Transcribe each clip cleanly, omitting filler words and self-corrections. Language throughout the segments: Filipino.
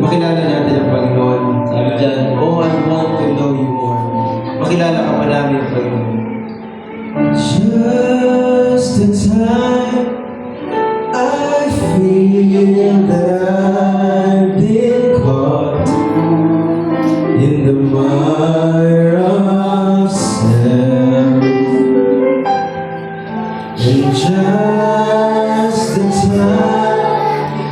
makilala natin ang Panginoon. Sabi dyan, oh, I want to know you more. Makilala ka pa namin ang Panginoon. Just the time I feel that I've been caught in the mire of self, and just the time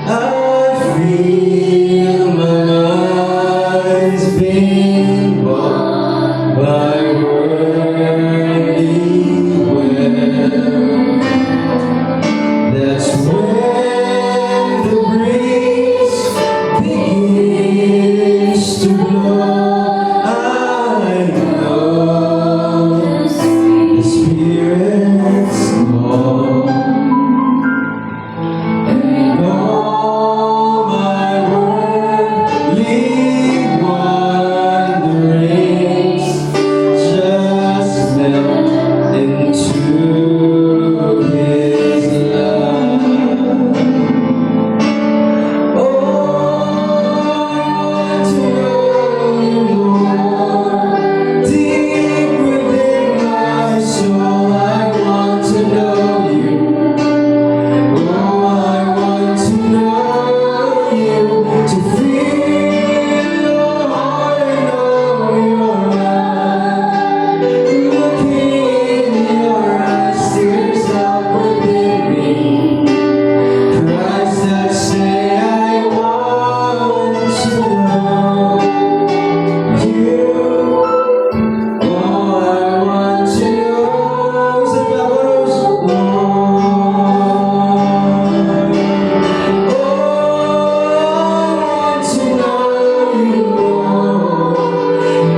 I feel my mind's been bought by worldly wealth. That's when the breeze begins to blow. I know the Spirit's call, and all my worldly wanderings just melt into His love. Oh, to know you more, deep within my soul, I want to know you. Oh, I want to know you, to feel your heart and know your mind. Looking in your eyes, tears up within me. Cries that say, I want to know you. Oh, I want to know. Isa pa, chorus. Oh, I want to know you more.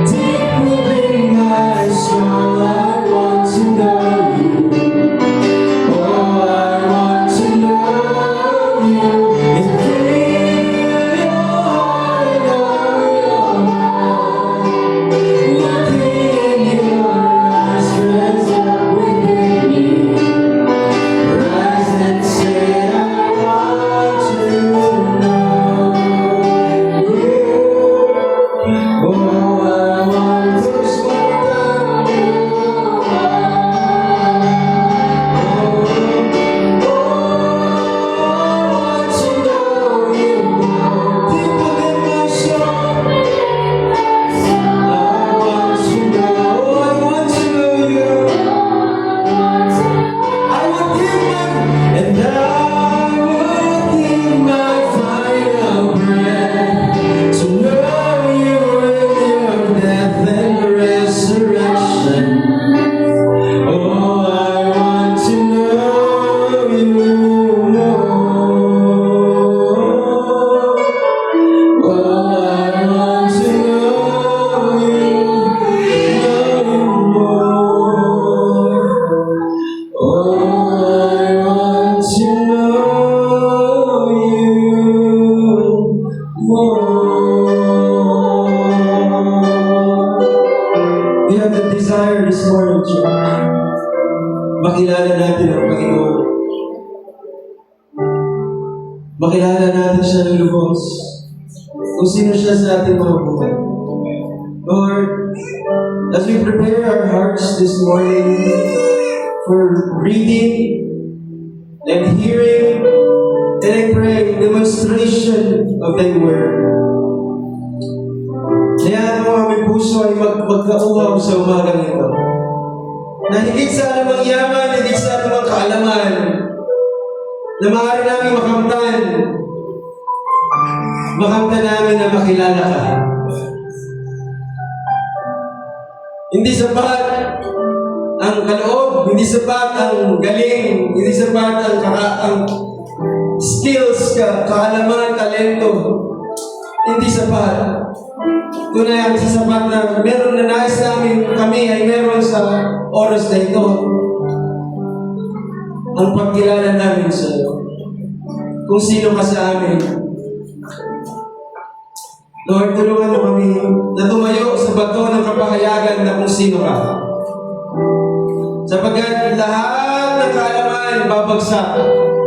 Deep within my soul, I want to know you. Oh, I want to know you, and feel your heart and know your mind. Looking in your eyes, rise up within me. Rise and say, I want to know you. Oh, I want to slow down. We have the desire this morning, church. Makilala natin ang Panginoon. Makilala natin siya ng lubos. Kung sino siya sa ating mga buhay. Lord, as we prepare our hearts this morning for reading and hearing, and I pray, demonstration of Thy Word. Kaya ang aming puso ay magkauhaw sa umagang ito. Na higit sa anumang yaman, higit sa anumang kaalaman, na maaari namin makamtan namin na makilala ka. Hindi sapat ang kaloob, hindi sapat ang galing, hindi sapat ang skills, kaalaman, talento. Hindi sapat. Tunay ang sasapat na meron na nais namin kami ay meron sa oras na ito. Ang pagkilala namin sa iyo. Kung sino ka sa amin. Lord, tulungan mo kami na tumayo sa bato ng kapahayagan na kung sino ka. Sapagkat lahat ng kaalaman babagsak.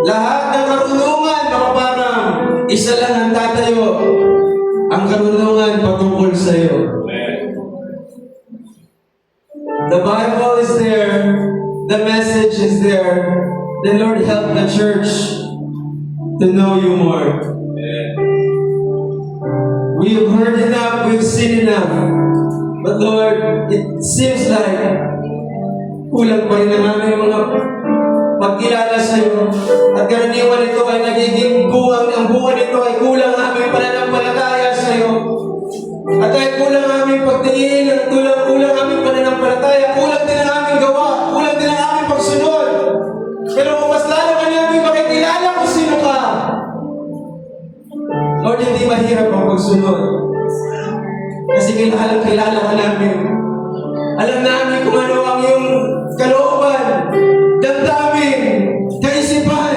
Lahat ng karunungan makaparang. Isa lang ang tatayo. karunungan patungkol sa iyo. The Bible is there. The message is there. The Lord help the church to know you more. We have heard enough, we've seen enough. But Lord, it seems like kulang pa rin ang aming mga pagkilala sa iyo. At karaniwan ito ay nagiging ang bunga nito ay kulang ang aming pananampalataya sa iyo. At ay kulang ang aming pagtingin, kulang ang aming pananampalataya, kulang din ang aming gawa, kulang din ang aming pagsunod. Pero mas lalo ka namin makikilala kung sino ka. Lord, hindi mahirap ang pagsunod. Kasi kilala ka namin. Alam namin kung ano ang iyong kalooban, damdamin, kaisipan.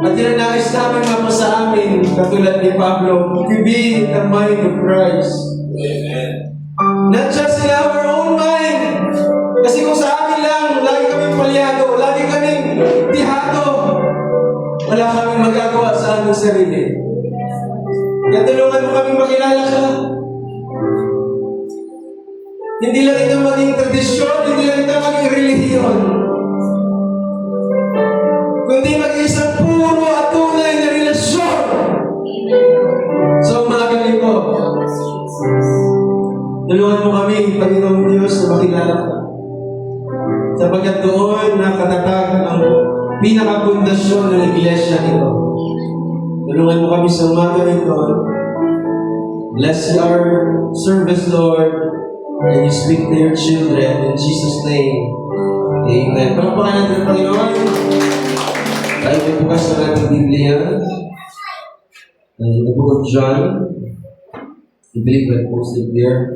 At tinanais namin mapasa amin, katulad ni Pablo, to be in the mind of Christ. Amen. Not just in our own mind. Kasi kung sa amin lang, lagi kaming palyado, lagi kaming tihado, wala kaming magagawa sa aming sarili. Kaya tulungan mo kaming makilala ka. Hindi lang ito maging tradisyon, hindi lang ito maging relihiyon. Kundi maging isang puro at tunay na relasyon. So mga ganito, tulungan mo kami, Panginoong Diyos, na makilala ka. Sapagkat doon nakatatag ang pinakapundasyon ng iglesia nito. Tulungan mo kami sa umaga nito. Bless our service, Lord, and you speak to your children in Jesus' name. Amen. Pagpakan natin, Panginoon. Tayo may bukas na natin Biblia. In the book of John, I believe that posted there.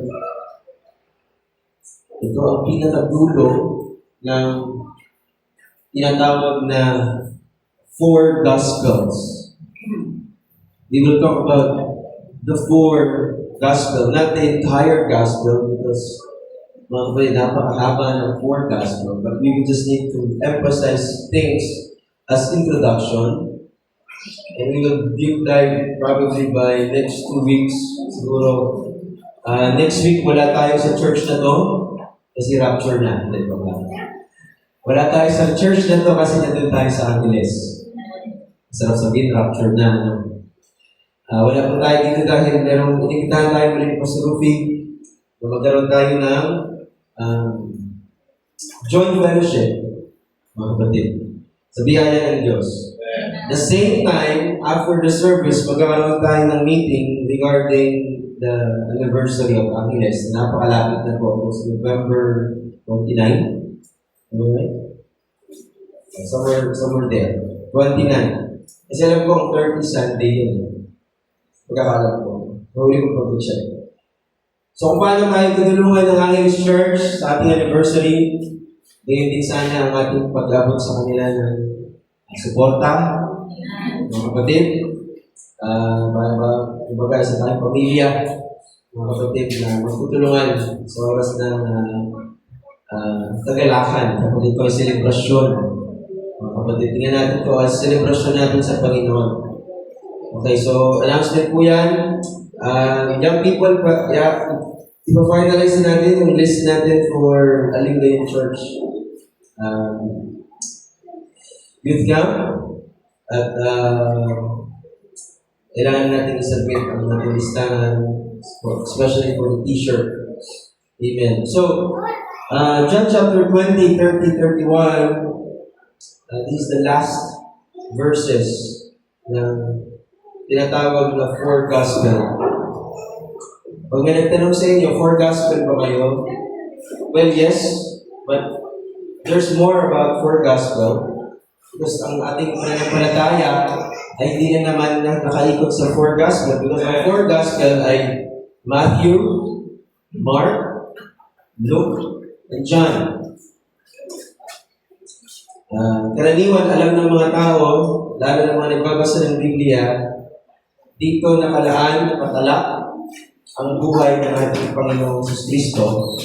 Ito ang pinakadulo ng tinatawag na four Gospels. We will talk about the four Gospels, not the entire Gospel, because napakahaba ng four Gospels, but we just need to emphasize things as introduction. And we will deep dive probably by next 2 weeks. Siguro, next week wala tayo sa church na to kasi rapture na. Wala tayo sa church na to kasi nandun tayo sa Angeles. Sarap sabihin, rapture na. No? Wala po tayo dito dahil merong inikitahan tayo muli po sa Rufi na magkaroon tayo ng joint fellowship, mga kapatid, sa biyaya ng Diyos. The same time, after the service, magkakaroon tayo ng meeting regarding the anniversary of Angeles. Napakalapit na po. It was November 29. Right? Somewhere there. 29. Kasi alam ko ang 30 Sunday yun. Pagkakalam ko. Huli ko pag-check. So kung paano tayo tutulungan ng Angeles Church sa ating anniversary, ngayon din sana ang ating pag-abot sa kanila ng suporta, mga kapatid, kumbaga sa tayong pamilya, mga kapatid na magtutulungan sa oras ng kagalakan. Kapag ito ay selebrasyon, mga kapatid, tingnan natin ito as selebrasyon natin sa Panginoon. Okay, so announcement po yan. Young people, ipa-finalize natin yung list natin for Alingayen Church youth camp. At kailangan natin isubmit ang ating listahan, especially for the t-shirt. Amen. So, John chapter 20, 30, 31, this is the last verses ng tinatawag na four gospel. Pag may nagtanong sa inyo, four gospel ba kayo? Well, yes, but there's more about four gospel. Because ang ating pananampalataya ay hindi na naman nakaikot sa four gospel. Because ang four gospel ay Matthew, Mark, Luke, and John. Karaniwan, alam ng mga tao, lalo ng mga nagbabasa ng Biblia, dito nakalaan, nakatala, ang buhay ng ating Panginoong Kristo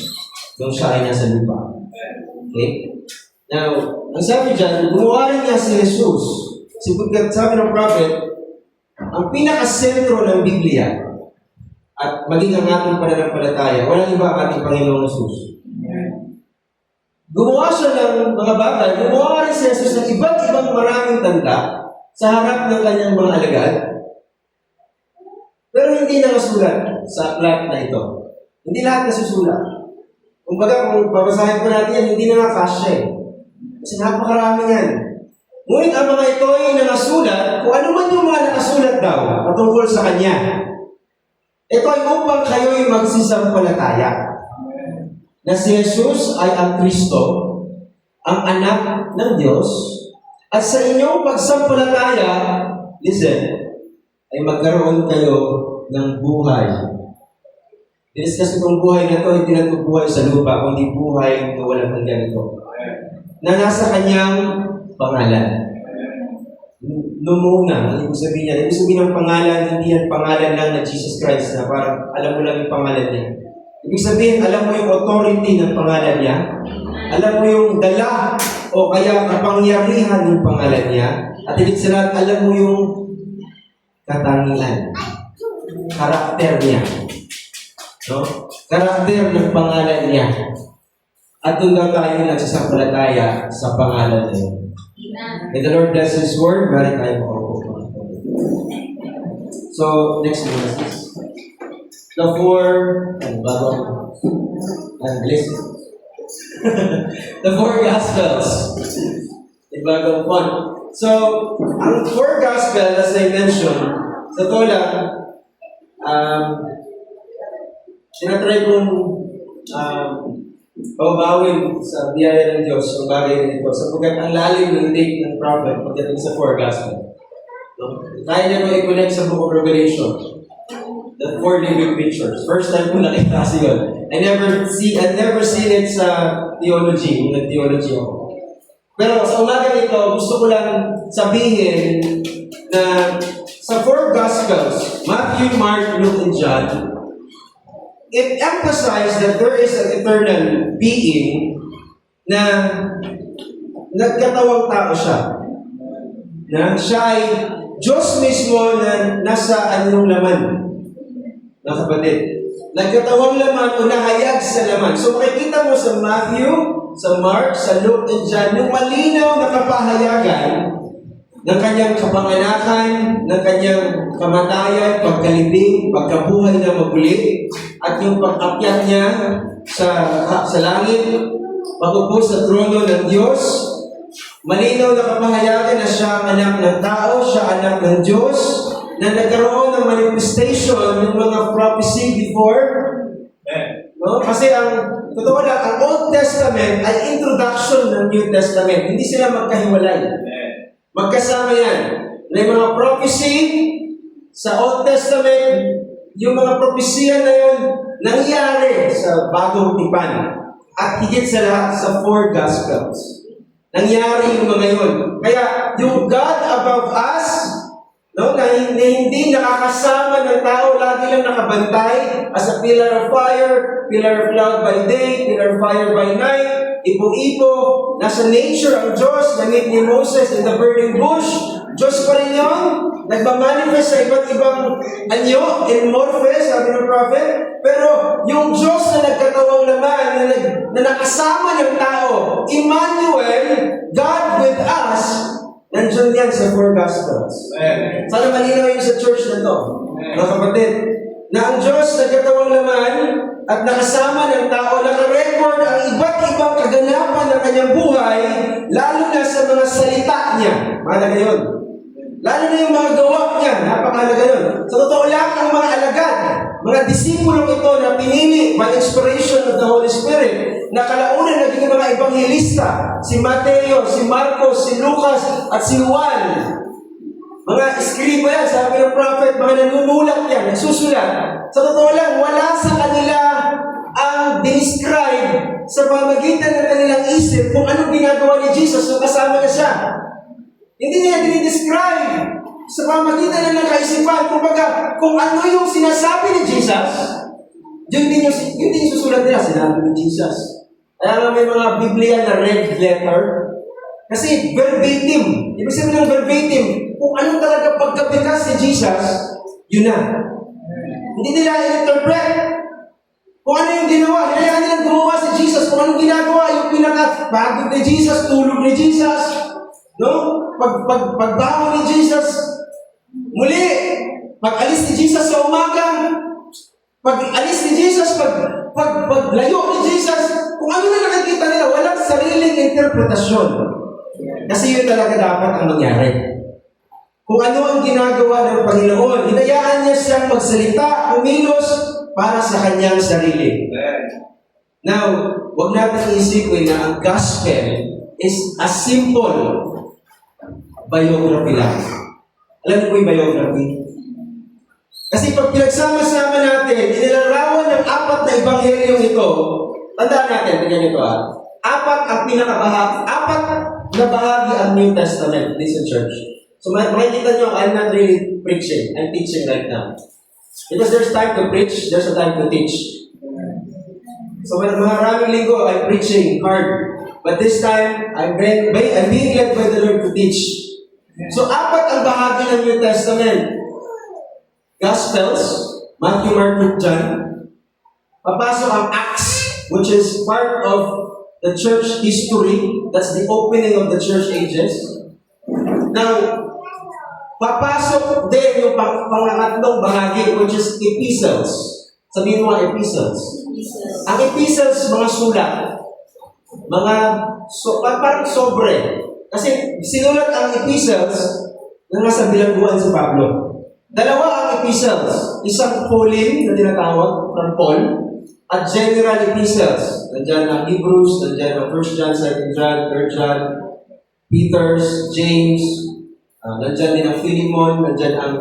nung siya ay nasa lupa. Okay? Now, ang sabi dyan, gumawa rin niya si Jesus. Sabi ng prophet, ang pinakasentro ng Biblia at maging ang ating pananampalataya, walang iba ang ating Panginoong Jesus. Gumawa siya ng mga bagay, gumawa rin si Jesus ng iba't ibang maraming tanda sa harap ng kanyang mga alagad, pero hindi nakasulat sa aklat na ito. Hindi lahat nasusulat. Kumbaga, kung babasahin po natin yan, hindi na nakasya eh. Kasi napakarami yan. Ngunit ang mga ito ay nakasulat, kung ano man yung mga nakasulat daw, patungkol sa Kanya. Ito ay upang kayo'y magsisampalataya. Na si Jesus ay ang Kristo, ang anak ng Diyos, at sa inyong pagsampalataya, listen, ay magkaroon kayo ng buhay. Diniskas itong buhay na ito, hindi na ito buhay sa lupa, kundi buhay na walang hanggan ito. Na nasa Kanyang pangalan. Numuna, ibig sabihin niya. Ibig sabihin ng pangalan, hindi yan pangalan lang na Jesus Christ na parang alam mo lang yung pangalan niya. Ibig sabihin, alam mo yung authority ng pangalan niya. Alam mo yung dala o kaya kapangyarihan ng pangalan niya. At ibig sabihin, alam mo yung katangian. Karakter niya. No? Karakter ng pangalan niya. At doon lang tayo nagsasampalataya sa pangalan niya. May the Lord bless His word. Balik tayo po. So, next one is this. The four, the four Gospels. In bagong font. So, ang four Gospels, as I mentioned, sa to lang, sinatry kong pabawin sa biyaya ng Diyos yung bagay nito sapagkat ang lalim ng take ng prophet pagdating sa four gospel. No? Kaya niya mo i-connect sa book of Revelation. The four living pictures. First time ko nakita kasi yun. I've never seen it sa theology, kung nag-theology ako. Pero sa umaga nito, gusto ko lang sabihin na sa four gospels, Matthew, Mark, Luke, and John, it emphasized that there is an eternal being na nagkatawang tao siya. Na siya ay Diyos mismo na nasa anyong laman. Na kapatid. Nagkatawang laman o nahayag sa laman. So makikita mo sa Matthew, sa Mark, sa Luke, and John, yung malinaw na kapahayagan ng kanyang kapanganakan, ng kanyang kamatayan, pagkalibing, pagkabuhay na maguli, at yung pag-akyat niya sa langit, pag-upo sa trono ng Diyos. Malinaw na kapahayagan na siya ang anak ng tao, siya anak ng Diyos, na nagkaroon ng manifestation ng mga prophecy before. No? Kasi totoo lang, ang Old Testament ay introduction ng New Testament. Hindi sila magkahiwalay. Magkasama yan. May mga prophecy sa Old Testament, yung mga propesya na yun, nangyari sa bagong tipan. At higit sa lahat sa four Gospels. Nangyari yung mga yun. Kaya, yung God above us, no, na hindi nakakasama ng tao, lagi lang nakabantay as a pillar of fire, pillar of cloud by day, pillar of fire by night, ipo-ipo, nasa nature ang Diyos, namit ni Moses in the burning bush, Diyos pa rin yun, nagmamanifest sa iba't ibang anyo, in morphes, sabi ng prophet, pero yung Diyos na nagkatawang laman, na nakasama ng tao, Emmanuel, God with us, nandiyan yan sa four Gospels. Sana malinaw yun sa church na to. Mga kapatid, na ang Diyos nagkatawang laman at nakasama ng tao, nakarecord ang iba't ibang kaganapan ng kanyang buhay, lalo na sa mga salita niya. Mahalaga yun. Lalo na yung mga gawa niya, napakahalaga yun. Sa totoo lang, ang mga alagad, mga disipulong ito na pinili by inspiration of the Holy Spirit, na kalaunan naging mga ebanghelista, si Mateo, si Marcos, si Lucas, at si Juan. Mga iskriba yan, sabi ng prophet, mga nanunulat yan, nagsusulat. Sa totoo lang, wala sa kanila ang describe sa pamagitan ng kanilang isip kung anong ginagawa ni Jesus nung kasama na siya. Hindi niya dinidescribe sa pamagitan ng kaisipan. Kumbaga, kung ano yung sinasabi ni Jesus, yun din yung susulat nila, sinabi ni Jesus. Kaya nga may mga Biblia na red letter. Kasi verbatim. Ibig sabihin ng verbatim, kung ano talaga pagkabigas ni Jesus, yun na. Hindi nila i-interpret kung ano yung ginawa. Hinayaan nilang gumawa si Jesus. Kung anong ginagawa, yung pinaka-pagod ni Jesus, tulog ni Jesus, no? Pagbangon ni Jesus, muli, pag-alis ni Jesus sa umaga, pag-alis ni Jesus, paglayo ni Jesus, kung ano na nakikita nila, walang sariling interpretasyon. Kasi yun talaga dapat ang mangyari. Kung ano ang ginagawa ng Panginoon, hinayaan niya siyang magsalita, kumilos para sa kanyang sarili. Now, huwag natin isipin na ang gospel is a simple biography lang. Alam niyo po yung biography? Kasi pag pinagsama-sama natin, inilarawan ng 4 na ebanghelyong ito, tandaan natin, tingnan nyo ito apat ang pinakabahagi, 4 na bahagi ang New Testament, listen church. So makikita nyo, I'm not really preaching, I'm teaching right now. Because there's time to preach, there's a time to teach. So maraming linggo, I'm preaching hard. But this time, I'm being led by the Lord to teach. So 4 ang bahagi ng New Testament. Gospels, Matthew, Mark, Luke, John. Papasok ang Acts, which is part of the church history. That's the opening of the church ages. Now, papasok din yung pangangatlong bahagi, which is epistles. Sabihin mo ang epistles. Ang epistles, mga sulat. Parang sobre. Kasi sinulat ang epistles na nasa bilangguan si Pablo. 2 ang epistles. Isang Pauline na tinatawag from Paul at general epistles. Nandiyan ang Hebrews, nandiyan ang 1 John, 2 John, 3 John, Peter's, James, nandiyan din ang Philemon, nandiyan ang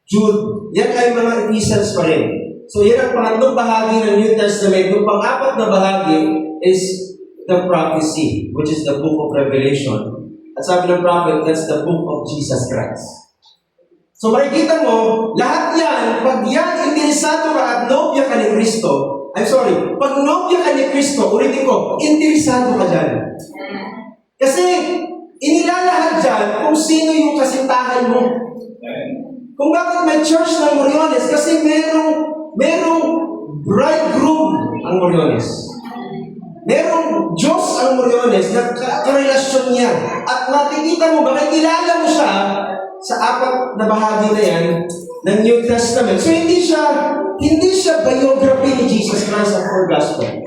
Jude. Yan ay mga epistles pa rin. So yan ang pangatlong bahagi ng New Testament. Yung pang-4 na bahagi is the prophecy, which is the book of Revelation. At sabi ng prophet, that's the book of Jesus Christ. So makikita mo, lahat yan, pag yan interesado ka at nobya ka ni Kristo, pag nobya ka ni Kristo, ulitin ko, interesado ka dyan. Kasi, inilalahat dyan kung sino yung kasintahan mo. Kung bakit may church ng Moriones, kasi merong bridegroom ang Moriones. Merong Diyos ang Moriones na karelasyon niya. At makikita mo, makikilala mo siya sa 4 na bahagi na yan ng New Testament. So hindi siya biography ni Jesus Christ ang 4 Gospel.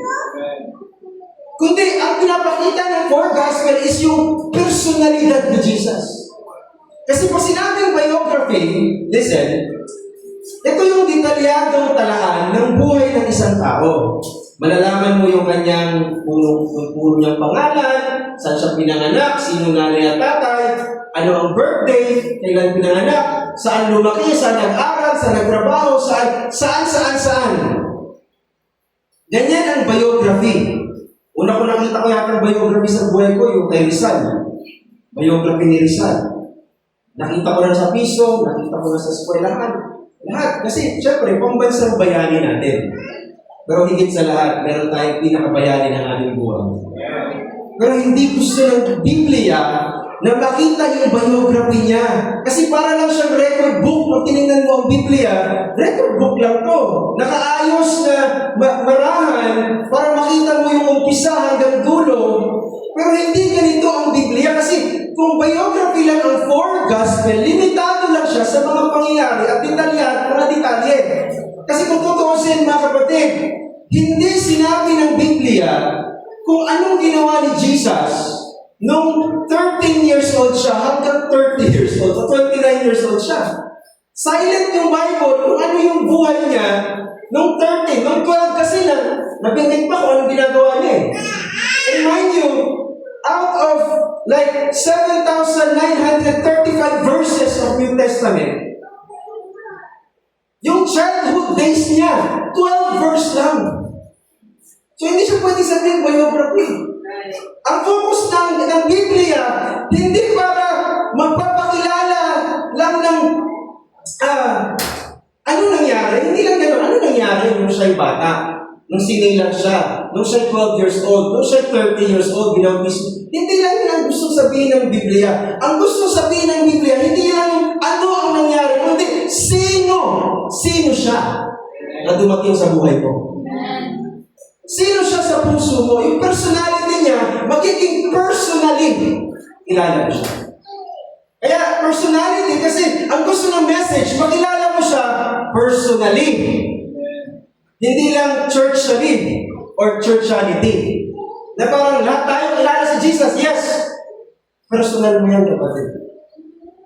Kundi ang pinapakita ng 4 Gospel is yung personalidad ni Jesus. Kasi pag sinabing biography, listen, ito yung detalyadong talaan ng buhay ng isang tao. Malalaman mo yung kanyang puno niyang pangalan, saan siya pinanganak, sino nanay at tatay, ano ang birthday, kailan pinanganak, saan lumaki, saan nag-aral, saan nagtrabaho, saan. Ganyan ang biography. Una ko nakita ko yata ang biography sa buhay ko, yung kay Rizal. Biography ni Rizal. Nakita ko na sa piso, nakita ko na sa eskwelahan. Lahat. Kasi, syempre, pambansang bayani natin. Pero higit sa lahat, meron tayong pinakabayani ng ating buhay. Pero hindi gusto ng Biblia na makita yung biography niya. Kasi para lang siyang record book. Pag tinignan mo ang Biblia, record book lang to. Nakaayos na marahan para makita mo yung umpisa hanggang dulo. Pero hindi ganito ang Biblia. Kasi kung biography lang ang 4 Gospel, limitado lang siya sa mga pangyayari at mga detalye. Kasi kung tutuusin mga kapatid, hindi sinabi ng Biblia kung anong ginawa ni Jesus nung 13 years old siya hanggang 30 years old o 29 years old siya. Silent yung Bible kung ano yung buhay niya nung 13. Nung 12 kasi nabinggit pa kung anong ginagawa niya eh. And mind you, out of like 7,935 verses of New Testament, yung childhood days niya, 12 verse lang. So hindi siya pwede sabihin biography. Ang focus ng Biblia, hindi para magpapakilala lang ng ano nangyari. Hindi lang gano'n. Ano nangyari nung siya'y bata? Nung sinilang siya? Nung siya'y 12 years old? Nung siya'y 30 years old? Hindi lang yun ang gustong sabihin ng Biblia. Ang gustong sabihin ng Biblia, hindi lang ano ang nangyari, kundi sino siya na dumating sa buhay mo. Sino siya sa puso mo? Yung personality niya, magiging personally, kilala mo siya. Kaya personality, kasi ang gusto ng message, makilala mo siya personally. Hindi lang churchally or churchality. Na parang lahat tayo kilala si Jesus, yes. Personal mo yan, kapatid.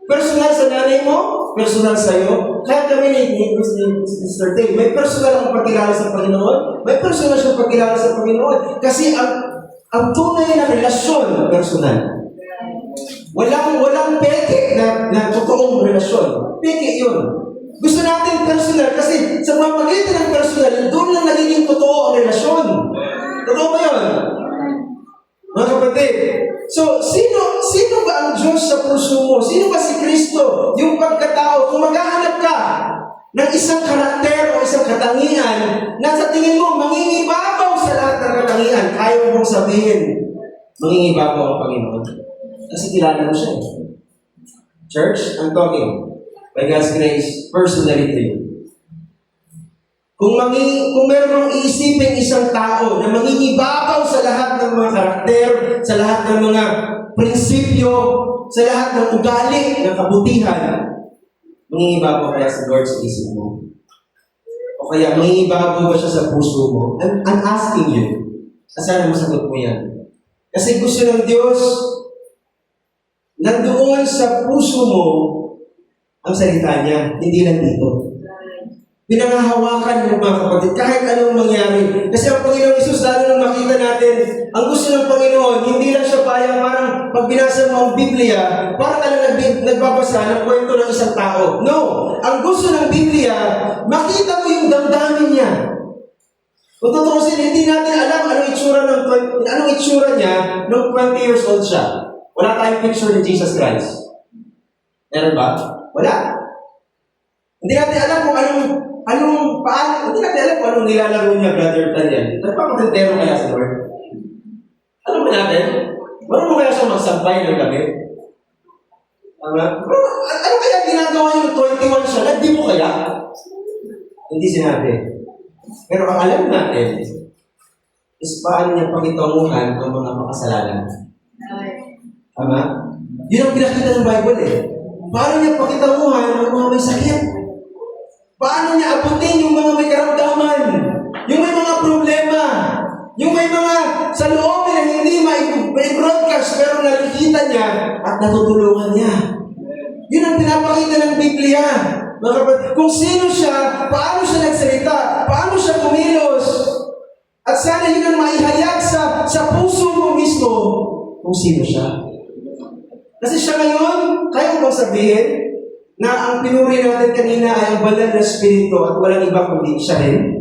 Personal sa nanay mo, personal sa'yo. Kaya kami ni Mr. Tay, may personal ang pagkilala sa Panginoon, may personal siyang pagkilala sa Panginoon. Kasi ang tunay na relasyon, personal. Walang peke na totoong relasyon. Peke yun. Gusto natin personal kasi sa pamamagitan ng personal, doon lang nagiging totoo ang relasyon. Totoo ba yun? Mga kapatid, so, sino ba ang Diyos sa puso mo? Sino ba si Kristo? Yung pagkatao, kung maghahanap ka ng isang karakter o isang katangian na sa tingin mo, mangingibabaw sa lahat ng katangian, kaya mong sabihin, mangingibabaw ang Panginoon. Kasi kilala mo siya. Church, I'm talking, by God's grace, personally to you. Kung meron mong iisipin isang tao na mangingibabaw sa lahat ng mga karakter, sa lahat ng mga prinsipyo, sa lahat ng ugali, ng kabutihan, mangingibabaw kaya sa Lord sa isip mo? O kaya mangingibabaw ba siya sa puso mo? I'm asking you. Sana masagot mo yan. Kasi gusto ng Diyos, nandoon sa puso mo ang salita niya, hindi lang dito. Pinangahawakan ng mga kapatid, kahit anong mangyari. Kasi ang Panginoon Isus, lalo nang makita natin, ang gusto ng Panginoon, hindi lang siya parang pag binasa mo ang Biblia, parang nagbabasa ng kwento ng isang tao. No! Ang gusto ng Biblia, makita mo yung damdamin niya. Kung tutuusin, hindi natin alam anong itsura niya nung 20 years old siya. Wala tayong picture ni Jesus Christ. Meron ba? Wala. Hindi natin alam kung hindi natin alam kung anong nilalaro niya, Brother Talian. Nagpapatentero kaya sa Lord? Alam ba natin? Marunong kaya siya magsampay ng gabi? Tama? Ano kaya ginagawa niyo 21 siya? Hindi mo kaya? Hindi sinabi. Pero ang alam natin is paano niya pakitunguhan ang mga makasalanan. Tama? Yun ang pinakita ng Bible eh. Paano niya pakitunguhan ang mga may sakit? Paano niya abutin yung mga may karamdaman? Yung may mga problema? Yung may mga sa loob na hindi may-broadcast pero nakikita niya at natutulungan niya. Yun ang pinapakita ng Biblia. Kung sino siya, paano siya nagsalita, paano siya kumilos. At sana yun ang maihayag sa puso mo mismo kung sino siya. Kasi siya ngayon, kaya mo bang sabihin na ang pinuri natin kanina ay ang banal na spirito at walang iba kundi siya rin?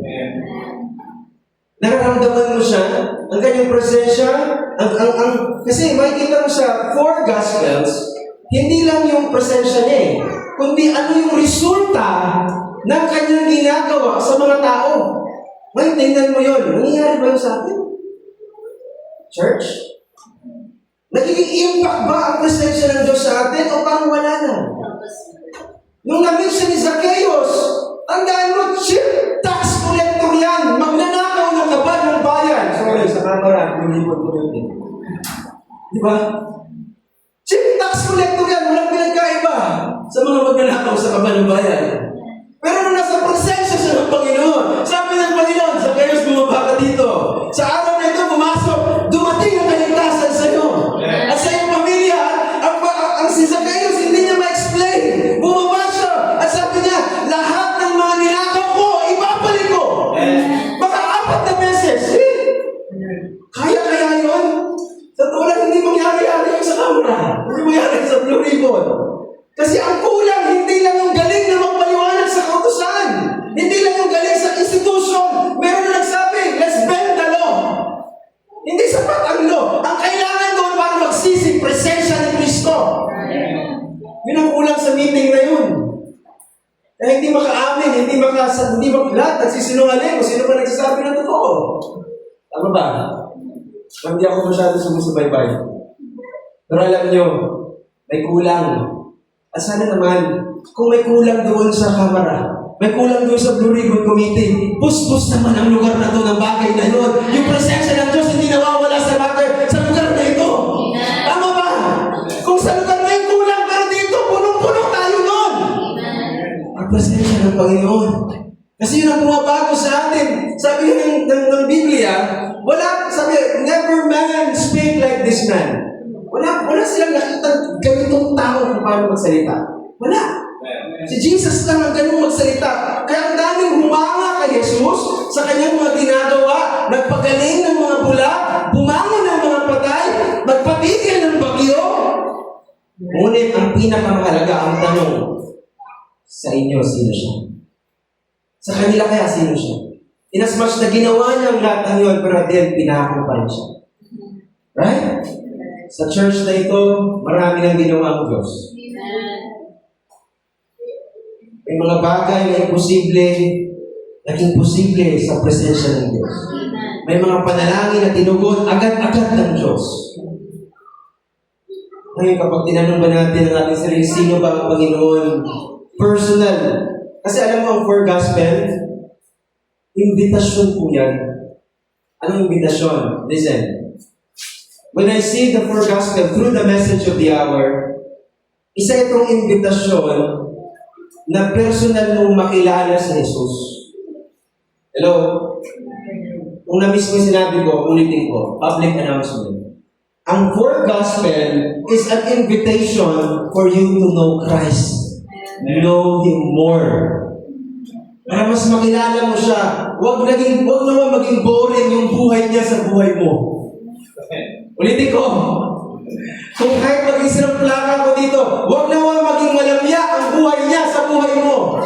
Nararamdaman mo siya, ang kanyang presensya, kasi makikita mo sa 4 Gospels, hindi lang yung presensya niya eh, kundi ano yung resulta ng kanyang ginagawa sa mga tao. May tingnan mo yun. Nangyayari ba yun sa atin? Church? Nagiging impact ba ang presensya ng Diyos sa atin o parang wala na? Nung na-meet siya ni Zacchaeus, tandaan mo, chief tax collector yan. Magnanakaw ng kabal ng bayan. Sorry, sa camera, pinilipod ko yun. Di ba? Chief tax collector yan, walang pinagkaiba sa mga magnanakaw sa kabal ng bayan. Pero nung nasa presensya siya ng Panginoon, sabi ng Panginoon, Zacchaeus, bumaba ka dito. Sa araw na ito, pumasok, dumating ang kaligtasan sa iyo. At sa iyong pamilya, ang si Zacchaeus, hindi niya ma-explain. Bumaba siya, at sabi niya, lahat ng mga ninakaw ko, ibabalik ko. Baka 4 na beses. Kaya yun? Sa tulad, hindi mangyari-yari yung sa camera. Hindi mangyari sa Blue Ribbon. Kasi ang kulang, hindi lang yung galing na magpaliwanag sa kautusan. Hindi lang yung galing sa institution. Meron na nagsabi, let's bend the law. Hindi sapat ang law. Ang kailangan doon para magsisig presensya ni Kristo. Yun ang kulang sa meeting na yun. Kaya hindi makaamin, hindi lahat nagsisinungaling kung sino pa nagsasabi ng totoo. Tama ba? Hindi ako masyado sumusubaybay. Pero alam nyo, may kulang. At sana naman, kung may kulang doon sa kamara, may kulang doon sa Blue Ribbon Committee, pus-pus naman ang lugar na to ng bagay na yun. Yung presensya ng Diyos hindi nawawala sa lugar na ito. Tama ba? Kung sa lugar na yung kulang, pero dito, punong-puno tayo nun. Ang presensya ng Panginoon. Kasi yun ang bumabago sa atin. Sabi ng Biblia, sabi, never man spake like this man. Wala silang nakita ganitong tao kung paano magsalita. Wala. Si Jesus lang ang ganung magsalita. Kaya ang daming humanga kay Jesus sa kanyang mga ginagawa, nagpagaling ng mga bula, bumangon ng mga patay, magpatigil ng bagyo. Ngunit ang pinakamahalaga ang tanong, sa inyo, sino siya? Sa kanila kaya, sino siya? Inasmuch na ginawa niya ang lahat ng yun, pero then pinako pa rin siya. Right? Sa church na ito, marami nang ginawa ang Diyos. May mga bagay na imposible, naging posible sa presensya ng Diyos. May mga panalangin na tinugon agad-agad ng Diyos. Ngayon, kapag tinanong ba natin ang ating sarili, sino ba ang Panginoon? Personal. Kasi alam mo ang four gospel, invitasyon po yan. Anong invitasyon? Listen. When I see the four gospel through the message of the hour, isa itong invitasyon na personal mong makilala si Jesus. Hello? Kung na-miss mo yung sinabi ko, ulitin ko, public announcement. Ang four gospel is an invitation for you to know Christ. Know Him more. Para mas makilala mo siya, huwag naman maging boring yung buhay niya sa buhay mo. Ulitin ko. Kung kahit maging sinamplaka ko dito, huwag naman maging malamya ang buhay niya sa buhay mo.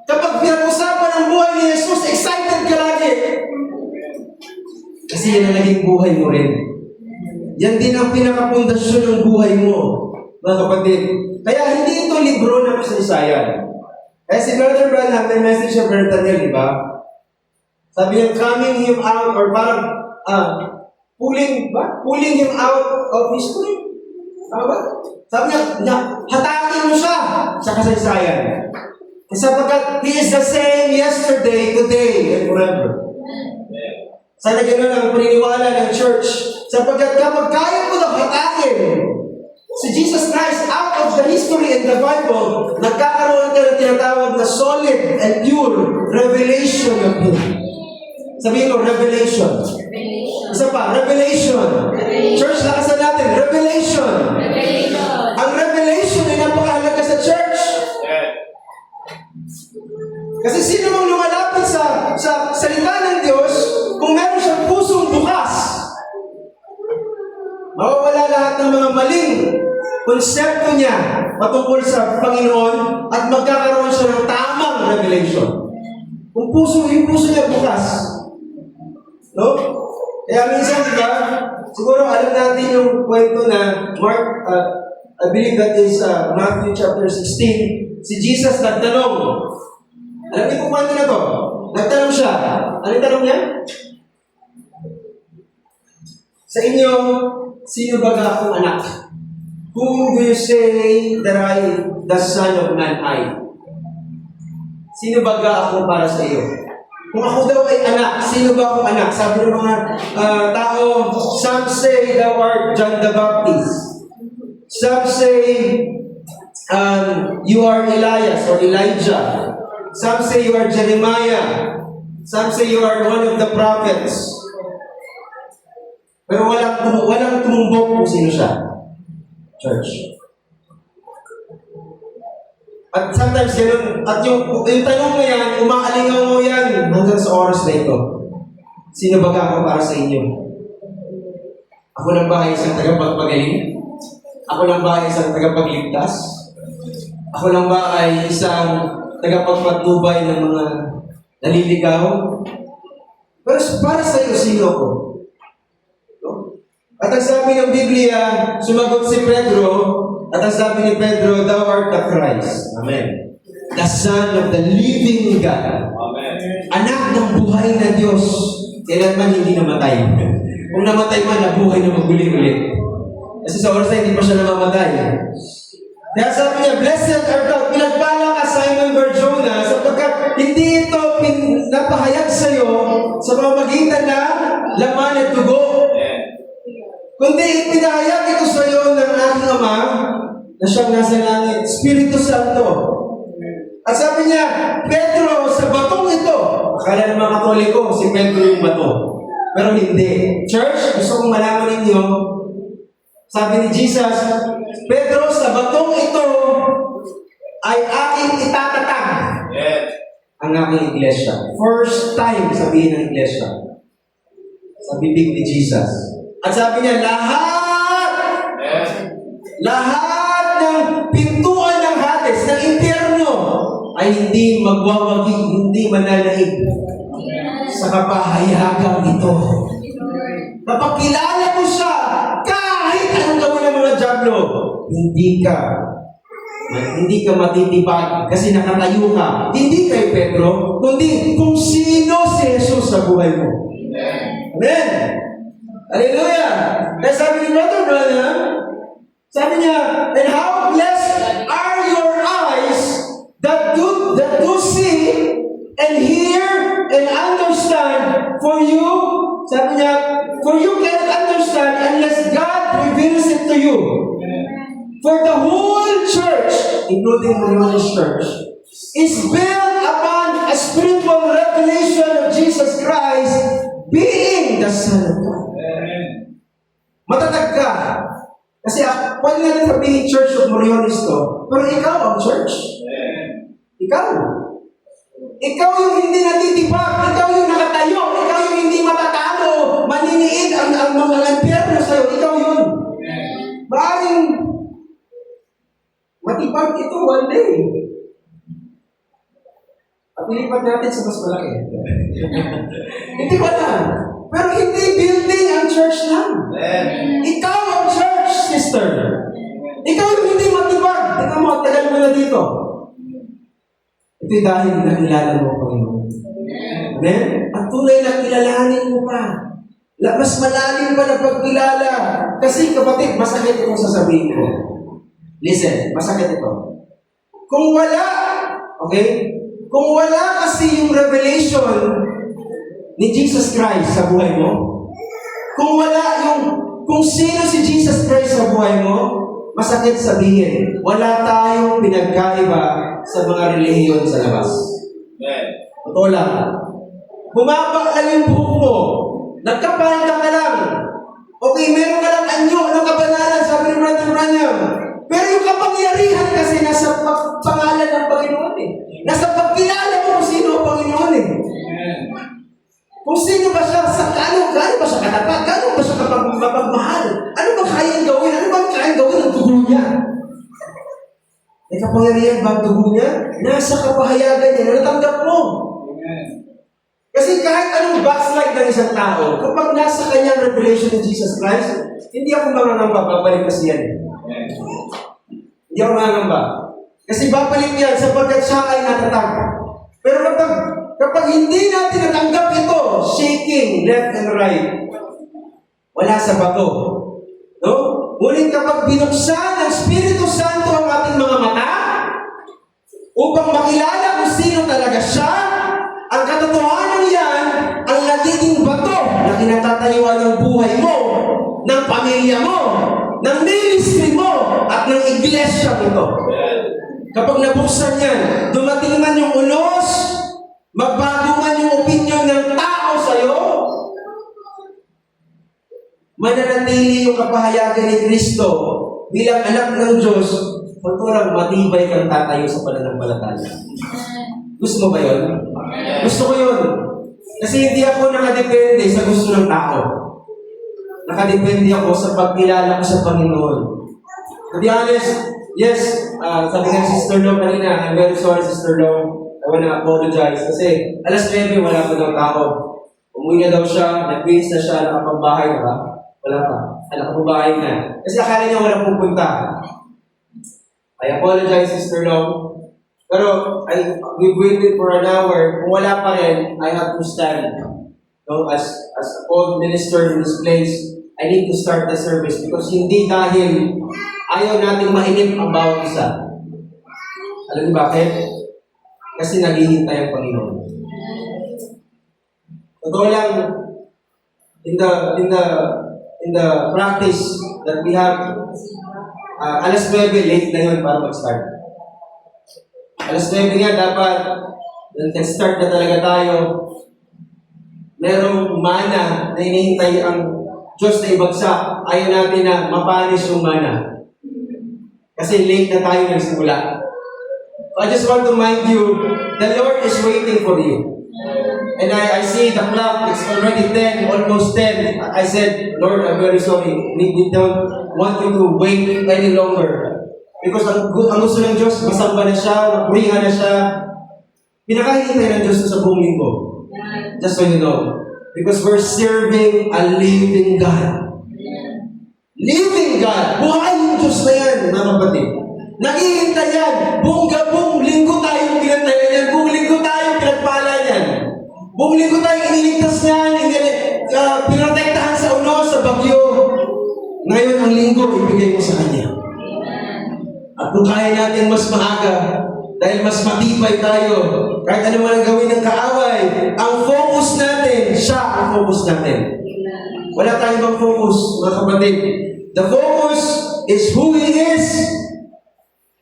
Kapag pinag-usapan ang buhay ni Jesus, excited ka lagi. Kasi yan ang naging buhay mo rin. Yan din ang pinakapundasyon ng buhay mo, mga kapatid. Kaya hindi ito libro ng kasaysayan. Kaya si Brother Branham, may message sa Brother Daniel, di ba? Sabi niya, coming him out, or parang, pulling him out of history. Tama ba? Sabi niya, hatakin mo siya sa kasaysayan. Sapagkat He is the same yesterday, today, and forever. Sana ganun ang paniniwala ng church. Sapagkat kapag kaya mo na hatakin si Jesus Christ out of the history and the Bible, nagkakaroon ka ng tinatawag na solid and pure revelation of Him. Sabihin ko, revelation. Isa pa, revelation. Church, lakasan natin, revelation. Ang revelation ay napakahalaga sa church. Kasi sino mang lumalapit sa salita ng Diyos, kung meron siyang pusong bukas, mawawala lahat ng mga maling konsepto niya patungkol sa Panginoon at magkakaroon siya ng tamang revelation. Yung puso niya bukas. No? Kaya minsan, di ba, siguro alam natin yung kwento na Mark, I believe that is Matthew chapter 16, si Jesus nagtanong. Alam niyo kung kwento na to? Nagtanong siya. Ano yung tanong niya? Sa inyo, sino ba akong anak? Whom do you say that I, the Son of Man, I? Sino ba ako para sa iyo? Kung ako daw ay anak, sino ba akong anak? Sabi ng mga tao, some say thou art John the Baptist. Some say you are Elias or Elijah. Some say you are Jeremiah. Some say you are one of the prophets. Pero walang tumumbok kung sino siya. Church. At sometimes ganun, at yung tanong na yan, umaalingaw mo yan hanggang sa oras na ito. Sino ba ako para sa inyo? Ako lang ba ay isang tagapagpagaling? Ako lang ba ay isang tagapagligtas? Ako lang ba ay isang tagapagpatnubay ng mga naliligaw? Pero para sa iyo, sino ko? At ang sabi ng Biblia, sumagot si Pedro, at ang sabi ni Pedro, thou art the Christ. Amen. The Son of the living God. Amen. Anak ng buhay na Diyos. Kailanman hindi namatay. Kung namatay man, nabuhay na maguli-ulit. Kasi sa oras na hindi pa siya namamatay. Kaya sabi niya, blessed art thou, pinagpala ka Simon Barjona, sapagkat hindi ito napahayag sa iyo sa pamamagitan na laman at dugo. Kundi ipinahayag ito sa iyo ng aking Ama na siyang nasa langit, Espiritu Santo. At sabi niya, Pedro, sa batong ito, akala ng mga Katoliko, si Pedro yung bato. Pero hindi. Church, gusto kong malaman ninyo, sabi ni Jesus, Pedro, sa batong ito ay aking itatatag ang aking iglesia. First time sabihin ng iglesia sa bibig ni Jesus. At sabi niya, lahat ng pintuan ng Hades, ng impyerno, ay hindi magwawagi, hindi mananaig sa kapahayagang ito. Kapag kilala mo siya, kahit anong gawin ng mga dyablo, hindi ka matitipag kasi nakatayo ka. Hindi kay Pedro, kundi kung sino si Jesus sa buhay mo. Amen! Hallelujah! Kaya sabi ni Brother Branham, sabi niya, and how blessed are your eyes that do see and hear and understand. For you, sabi niya, for you cannot understand unless God reveals it to you. For the whole church, including the Roman church, is built upon a spiritual revelation of Jesus Christ being the Son of God. Matatag ka. Kasi pwede natin sabihin Church of Moriones to, pero ikaw ang church. Ikaw. Ikaw yung hindi natitipag. Ikaw yung nakatayo. Ikaw yung hindi matatalo. Maniniid ang mga impyerno sa'yo. Ikaw yun. Maaring matipag ito one day. At ilipat natin sa mas malaki. Hindi ba na? Pero hindi building ang church lang. Ikaw ang church, sister. Ikaw yung hindi matipag. Ikaw mo, tagal mo na dito. Ito'y dahil nakilala mo, Panginoon. Amen? At tunay na kilalanin mo pa. Mas malalim pa na pagkilala. Kasi kapatid, masakit itong sasabihin ko. Listen, masakit ito. Kung wala, okay? Kung wala kasi yung revelation ni Jesus Christ sa buhay mo, kung sino si Jesus Christ sa buhay mo, masakit sabihin, wala tayong pinagkaiba sa mga relihiyon sa labas. Totoo lang. Bumaba lang yung buhok mo. Nagkapalda ka lang. Okay, meron ka lang anyo ng kabanalan, sabi ni Brother Branham. Pero yung kapangyarihan kasi nasa pangalan ng Panginoon eh. Nasa pagkilala mo kung sino ang Panginoon eh. Kung sino ba siya, gaano ba siya katapat? Gaano ba siya mapagmahal? Ano ba kayang gawin? Ano ba kayang gawin ng dugo niya? May kapangyarihan ba ang dugo niya? Nasa kapahayagan niya, natanggap mo. Kasi kahit anong backslide ng isang tao, kapag nasa kanyang revelation ng Jesus Christ, hindi ako mangangamba, babalik kasi yan. Hindi ako mangangamba. Kasi babalik yan sapagkat siya ay natatag. Pero kapag hindi natin natanggap ito, shaking left and right, wala sa bato. No? Ngunit kapag binuksan ng Espiritu Santo ang ating mga mata, upang makilala kung sino talaga siya, ang katotohanan yan, ang nagiging bato na kinatatayuan ng buhay mo, ng pamilya mo, ng ministry mo, at ng iglesia mo ito. Kapag nabuksan yan, dumating man yung unos, magbago man yung opinion ng tao sa'yo, mananatili yung kapahayagan ni Kristo bilang anak ng Diyos, pagkurang matibay kang tatayo sa pananampalataya. Gusto mo ba yun? Gusto ko yun. Kasi hindi ako nakadepende sa gusto ng tao. Nakadepende ako sa pagkilala ko sa Panginoon. To be honest, yes, sabi nga si Sister Lo kanina, I'm very sorry, Sister Lo. I wanna apologize. Kasi alas 9, wala pa daw tao. Umuwi na daw siya, nag-base na siya, nakapagbahay na ba? Wala pa. Nakapagbahay na. Kasi akala niya wala pupunta. I apologize, Sister Lo. Pero we waited for an hour. Kung wala pa rin, I have to stand. No, as a old minister in this place, I need to start the service because hindi dahil ayaw nating mainip ang bawat isa. Alam niyo bakit? Kasi naghihintay ang Panginoon. Totoo lang, in the practice that we have, alas 9, late na yun para mag-start. Alas 9 nga, dapat nag-start na talaga tayo. Merong mana na hinihintay ang Diyos na ibagsak. Ayaw natin na mapanis yung mana. Kasi late na tayo nagsimula. I just want to remind you, the Lord is waiting for you. And I see the clock, it's already 10, almost 10. I said, Lord, I'm very sorry. We don't want you to wait any longer. Because ang gusto ng Diyos, masamba na siya, magpurihan na siya. Pinakahihintay ng Diyos sa buong linggo. Just so you know. Because we're serving a living God. Living God! Buhay yung Diyos na yan, mga kapatid. Naghihintay yan. Buong linggo tayong pinantayan yan. Buong linggo tayong pinagpala yan. Buong linggo tayong iniligtas niyan, pinotektahan sa uno, sa bagyo. Ngayon ang linggo, ibigay mo sa Kanya. At kung kaya natin mas maaga, dahil mas matibay tayo, kahit ano man ang gawin ng kaaway, ang focus natin, siya ang focus natin. Wala tayong ibang focus, mga kapatid. The focus is who He is.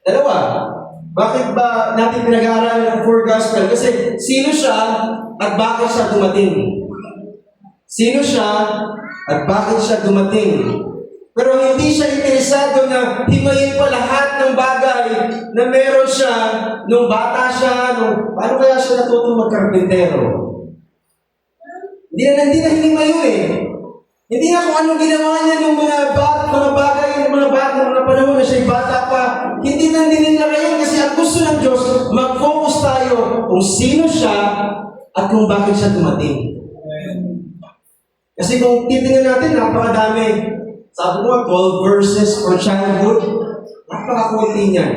Dalawa, bakit ba natin pinag-aaralan ng four gospel? Kasi sino siya at bakit siya dumating? Sino siya at bakit siya dumating? Pero hindi siya interesado na himayin pa lahat ng bagay na meron siya nung bata siya, paano kaya siya natutong magkarpintero? Hindi na hinimayo eh. Hindi na kung anong ginawa niya nung mga bagay, mga panahon na siya'y bata pa. Hindi na nila ngayon kasi ang gusto ng Diyos, mag-focus tayo kung sino siya at kung bakit siya dumating. Kasi kung titingnan natin, napakadami. Sabi ko, 12 verses for childhood. Napakakunti niyan.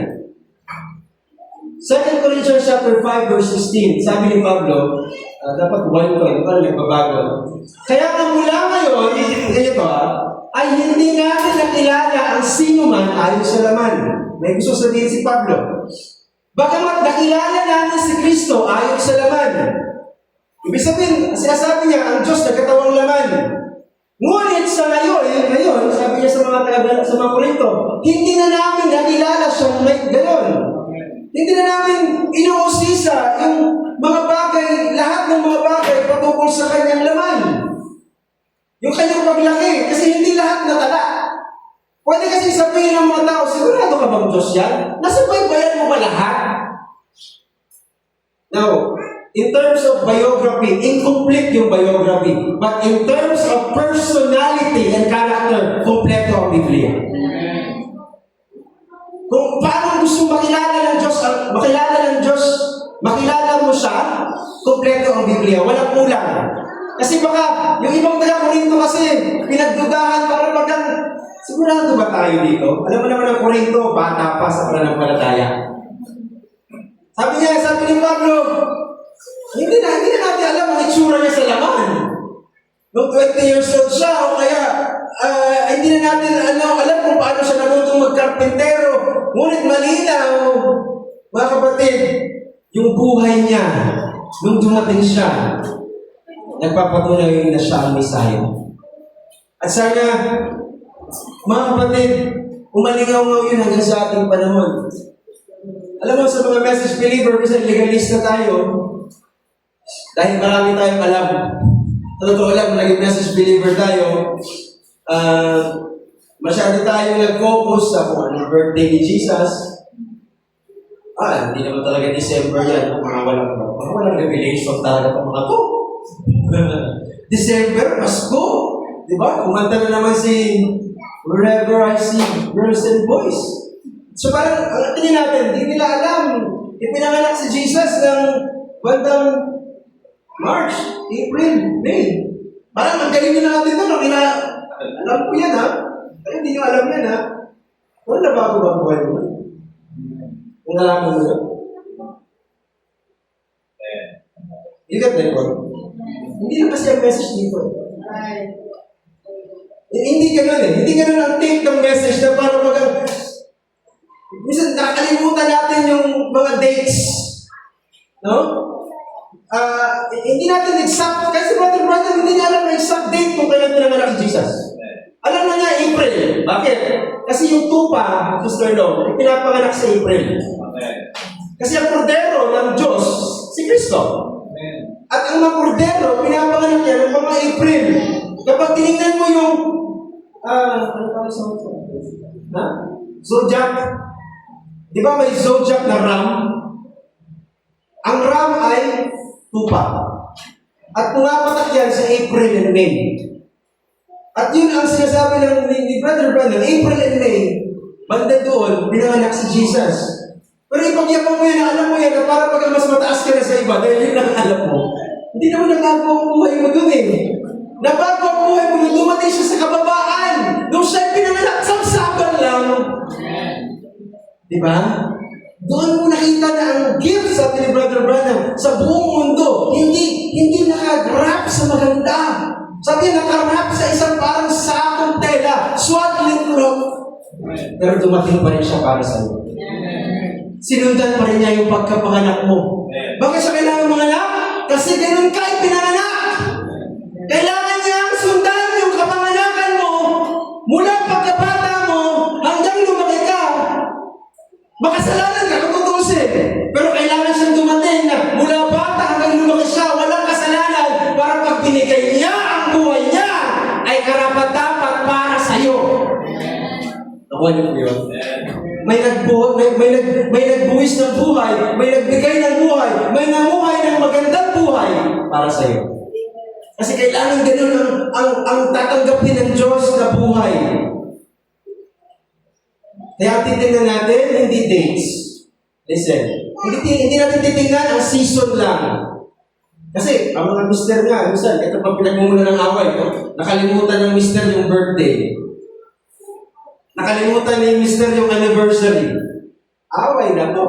2 Corinthians chapter 5 verse 16. Sabi ni Pablo, dapat buwan ko, ito ang nagbabago. Kaya nga mula ngayon, ganito ay hindi natin nakilala ang sino man ayon sa laman. May gusto sabihin si Pablo. Bagamat nakilala natin si Kristo ayon sa laman. Ibig sabihin, sinasabi niya, ang Diyos nagkatawang laman. Ngunit sa ngayon, sabi niya sa mga Korinto, hindi na namin nakilala siyang may gayon. Hindi na namin inuusisa yung mga bagay, lahat ng mga bagay patungkol sa kanyang laman. Yung kanyang paglaki, kasi hindi lahat natala. Pwede kasi sabihin ng mga tao, sigurado ka bang Diyos yan? Nasa baybayan mo ba lahat? Now, in terms of biography, incomplete yung biography. But in terms of personality and character, kompleto ang Biblia. Kung paano gusto makilala ng Diyos, makilala mo siya, kompleto ang Biblia. Walang kulang. Kasi baka, yung ibang taga-Korinto kasi, pinagdudahan para sigurado ba tayo dito? Alam mo naman ang Korinto, bata pa sa pananampalataya. Sabi ni Pablo, hindi na natin alam ang itsura niya sa laman. Nung 20 years old siya, o kaya, hindi na natin alam kung paano siya natutong magkarpintero. Ngunit malinaw, mga kapatid, yung buhay niya, nung dumating siya, nagpapatunay na siya ang Messiah. At sana, mga kapatid, umalingaw yun hanggang sa ating panahon. Alam mo, sa mga message believer, kasi legalista tayo, dahil marami tayong alam. Sa totoo lang, naging message believer tayo, masyado tayong nag-focus sa kung anong birthday ni Jesus. Hindi naman talaga December yan. Mga walang revelation talaga itong mga to. December, Pasko. Diba? Kumanta na naman si Wherever I See Girls and Boys. So parang, ang tingin natin, hindi nila alam. Ipinanganak si Jesus ng bandang March, April, May. Parang ang galing nyo natin ito. Alam ko yan Pero hindi nyo alam yan Wala na bago ba buhay mo? Kung nalaman mo yun? You get that one? Hindi na kasi ang message dito. Hindi ganun eh. Hindi ganun ang take ng message na para minsan nakalimutan natin yung mga dates. No? Hindi natin exact, kasi brother, hindi niya alam na exact date kung kailan pinanganak si Jesus. Alam na niya, April. Bakit? Kasi yung tupa, Sister Lo, pinapanganak sa April. Kasi ang kordero ng Diyos, si Kristo. At ang mga kordero, pinapanganak niya ng mga April. Kapag tinignan mo yung, Zodiac. Di ba may Zodiac na ram? Ang ram ay tupa. At pumapatak yan sa April and May. At yun ang sinasabi ni Brother Brandon, April and May, banda doon, pinanganak si Jesus. Pero ipagyapang mo yan, alam mo yan, na para pag mas mataas ka na sa iba, dahil yun ang alam mo, hindi naman nagbago ang buhay mo doon eh. Nabago ang buhay mo nung dumating siya sa kababaan. Nung siya'y pinanganak, sabsaban lang. Diba? Doon mo nakita na ang gift sa ni Brother Branham sa buong mundo. Hindi nakagrap sa maganda. Sabi niya, nakarap sa isang parang sakong tela, swaddling cloth. Pero dumating pa rin siya para sa iyo. Sinundan pa rin niya yung pagkapanganak mo. Bakit siya kailangan manganak? Kasi ganun ka pinanganak. Kailangan niya sundan yung kapanganakan mo mula pagkabata mo hanggang lumaki ka. Makasalanan ka kung tutusin. Pero kailangan siyang dumating na mula bata hanggang lumaki siya, walang kasalanan para pag binigay niya ang buhay niya ay karapat-dapat para sa iyo. Nakuha niyo po yun? May nagbuwis ng buhay, may nagbigay ng buhay, may namuhay ng magandang buhay para sa iyo. Kasi kailangan ganun ang tatanggapin ng Diyos na buhay. Kaya titignan natin, hindi dates. Listen, hindi natin titignan ang season lang. Kasi ang mga mister nga, minsan, ito pag pinagmumula ng away, nakalimutan ng mister yung birthday. Nakalimutan ni mister yung anniversary. Away na to.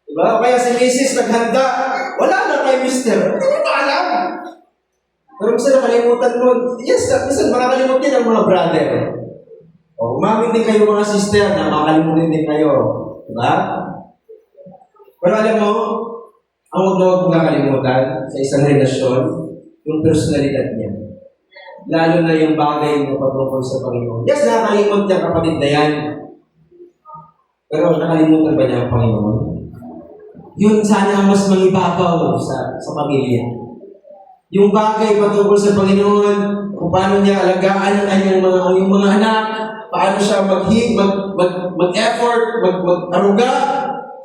Diba? Kaya si Mrs. naghanda, wala na kay mister. Hindi mo pa alam. Pero minsan nakalimutan mo, yes, minsan makakalimutin ang mga brother. O, umamin din kayo mga sister na makakalimutin din kayo. Diba? Pero alam mo, ang huwag na huwag mong kakalimutan sa isang relasyon, yung personalidad niya. Lalo na yung bagay na patungkol sa Panginoon. Yes, nakakalimot niya kapatid na yan. Pero nakalimutan ba niya ang Panginoon? Yun sana ang mas mangibabaw sa pamilya. Yung bagay patungkol sa Panginoon, kung paano niya alagaan ang kanyang mga anak, paano siya mag-effort, mag-aruga.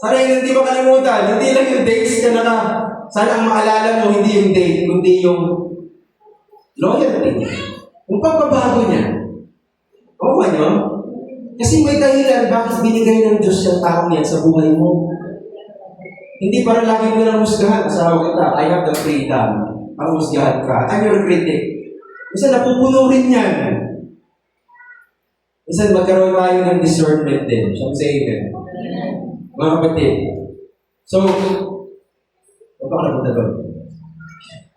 Sana yun hindi makalimutan. Hindi lang yung dates ka sana ang maalala mo, hindi yung date, kundi yung loyalty niya. Yung pagbabago niya. Oo ba nyo? Kasi may dahilan bakit binigay ng Diyos yung taong yan sa buhay mo. Hindi para lagi mo lang husgahan. Asawa kita, I have the freedom. Ang husgahan ka. I'm your critic. Minsan napupuno rin yan. Minsan magkaroon tayo ng discernment din. Siyang say amen. Mga kapatid. So, ano ka napunta doon?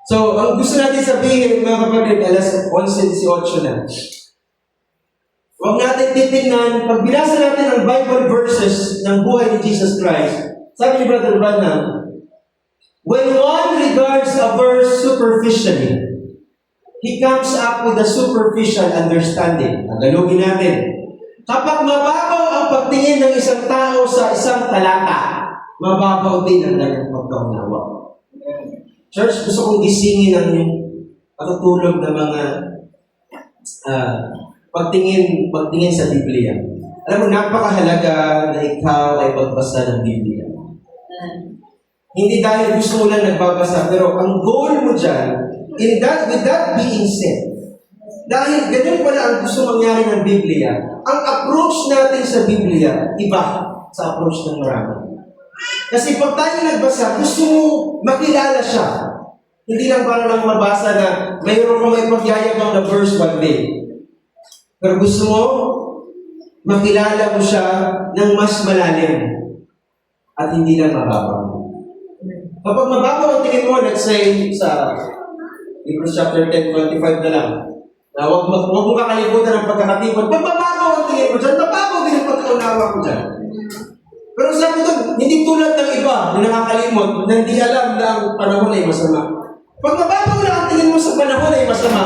So, ang gusto natin sabihin, mga kapatid, alas 11:18 na. Huwag natin titignan, pag binasa natin ang Bible verses ng buhay ni Jesus Christ, sabi ni Brother Branham, when one regards a verse superficially, he comes up with a superficial understanding. Tagalogin natin. Kapag mababaw ang pagtingin ng isang tao sa isang talata, mababaw din ang kanyang pagkaunawa. Church, gusto kong gisingin ang yung patutulog na mga pagtingin sa Biblia. Alam mo, napakahalaga na ikaw ay magbasa ng Biblia. Hindi dahil gusto mo lang nagbabasa, pero ang goal mo dyan, with that being said, dahil ganun pala ang gusto mangyari ng Biblia, ang approach natin sa Biblia, iba sa approach ng marami. Kasi pag tayo nagbasa, gusto mo makilala siya. Hindi lang para lang mabasa na mayroon kang may pagyayabang na verse one day. Pero gusto mo, makilala mo siya ng mas malalim at hindi lang mababaw. Kapag mababaw ang tingin mo, let's say sa Hebrews chapter 10:25 na lang, Huwag mong kakalimutan ang pagkakatipon. Pagbabago ang tingin ko dyan, mabago din ang pagkaunawa ko dyan. Pero sabi doon, hindi tulad ng iba na nakakalimot na hindi alam na ang panahon ay masama. Pag mababaw na ang tingin mo sa panahon ay masama,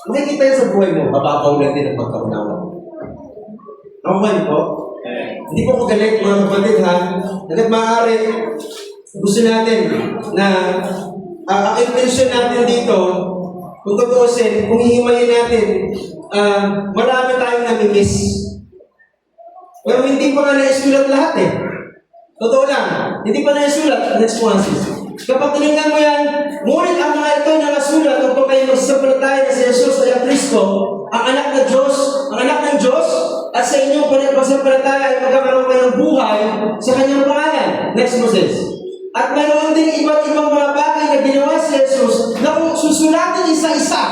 makikita yan sa buhay mo, mababaw lang din ang pagkaunawa. Okay po? Hindi po ako galit mga kapatid ha. Hanggat maaari, gusto natin na ang intention natin dito, kung tutuusin, kung hihimayin natin, marami tayong namimiss. Pero hindi pa nga naisulat lahat eh. Totoo lang, hindi pa naisulat. Next one, sis. Kapag tinignan mo yan, ngunit ang mga ito na nasulat upang kayo magsasampalataya na si Jesus ay ang Kristo, ang anak ng Diyos, at sa inyong pagsasampalataya ay magkakaroon kayo ng buhay sa kanyang pangalan. Next mo, sis. At mayroon din iba't ibang mga bagay na ginawa si Jesus na kung susulatin isa-isa,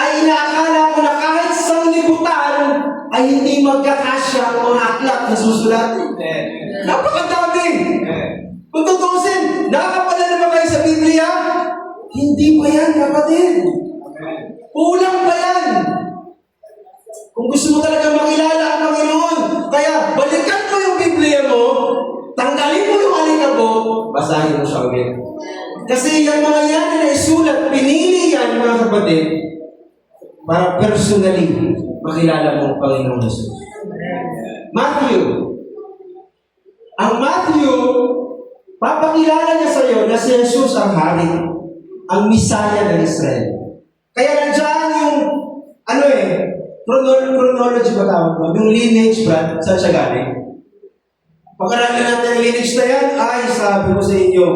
ay inaakala ko na kahit sa libutan ay hindi magkakasya ang mga aklat na susulatin. Napakadami! Kung tutusin, nakakapala na ba kayo sa Biblia? Hindi pa yan, kapatid. Kulang pa yan. Kung gusto mo talaga makilala ang Panginoon, kaya balikan mo yung Biblia mo, tanggalin mo yung alikabok, basahin mo siya ulit. Kasi yung mga yan na naisulat, pinili yan mga kapatid, para personally makilala mo ang Panginoon Jesus. Matthew. Ang Matthew, papakilala niya sa iyo na si Jesus ang hari, ang Misaya ng Israel. Kaya nandiyan yung, chronology ba tawag mo? Yung lineage ba? Saan siya galing? Pagkarami natin ang lineage na yan, ay sabi ko sa inyo,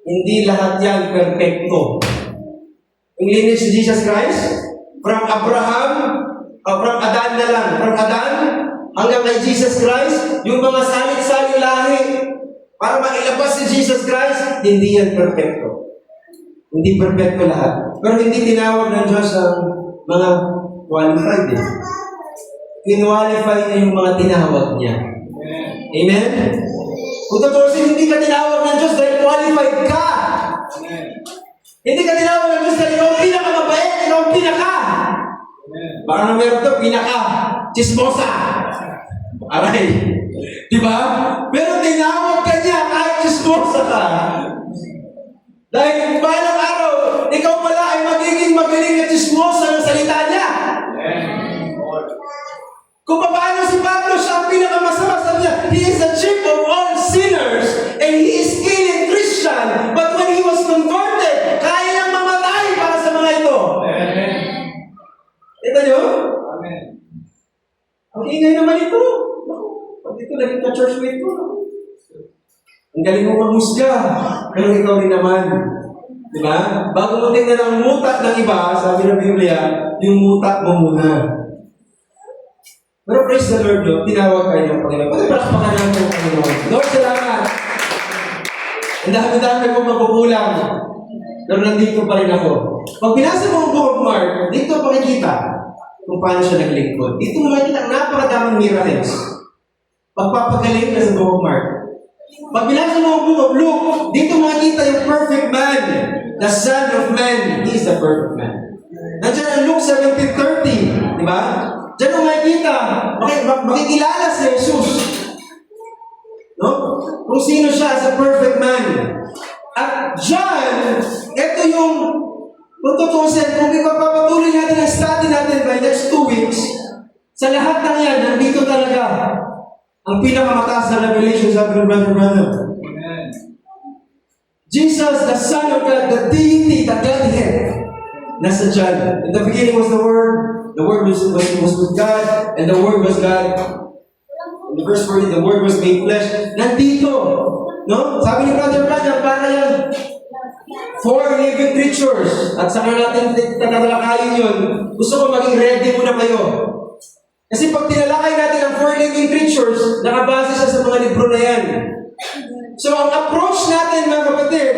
hindi lahat yan perfecto. Yung lineage ni Jesus Christ, from Abraham, from Adan na lang, from Adan hanggang kay Jesus Christ, yung mga salit-salit lahi, para mailabas si Jesus Christ, hindi yan perfecto. Hindi perfecto lahat. Pero hindi tinawag ng Diyos ang mga qualified eh. Kinwalify niya yung mga tinawag niya. Amen? Kung tutusin, hindi ka tinawag ng Diyos dahil qualified ka. Hindi ka tinawag ng Diyos dahil ikaw ang pinakamabait, ikaw ang pinaka. Baka na meron ito, pinaka. Chismosa. Aray. Diba? Pero tinawag ka niya kahit chismosa ka. Dahil balang araw, ikaw pala ay magiging magaling na chismosa ng salita niya. Kung paano si Pablo siya ang pinakamasama, sabi niya, he is the chief of all sinners and he is killing Christian. But when he was converted, kaya niyang mamatay para sa mga ito. Ito niyo? Amen. Ang ingay naman ito. Pag ito naging ka-churchmate ko. Ang galing mo maghusga. Pero ikaw rin naman. Diba? Bago mo tingnan ang mutat ng iba, sabi ng Biblia, yung mutat mo muna. Pero praise the Lord, no? Tinawag kayo ng Panginoon. Pati palakpakan natin ang Panginoon. Lord, salamat. Ang dami-dami kong magkukulang. Pero nandito pa rin ako. Pag binasa mo ang Book of Mark, dito makikita kung paano siya naglingkod. Dito mo makikita ang napakadaming miracles. Pagpapagaling na sa Book of Mark. Pag binasa mo ang Book of Luke, dito makikita yung perfect man. The Son of Man. He is the perfect man. Nandiyan ang Luke 17:30. Di ba? Diyan mo makikita, makikilala si Jesus. No? Kung sino siya as a perfect man. At diyan, ito yung, kung tutusin, kung ipapapatuloy natin ang study natin by next 2 weeks, sa lahat ng yan, nandito talaga ang pinakamataas na revelation sa brother. Jesus, the Son of God, the deity, the Godhead, nasa dyan. In the beginning was the Word was with God, and the Word was God. In the verse 40, the Word was made flesh. Nandito. No? Sabi ni Brother Branham, para yan 4 living creatures. At saka natin tatalakayin yun. Gusto ko maging ready muna kayo. Kasi pag tinalakay natin ang 4 living creatures, nakabase siya sa mga libro na yan. So, ang approach natin, mga kapatid,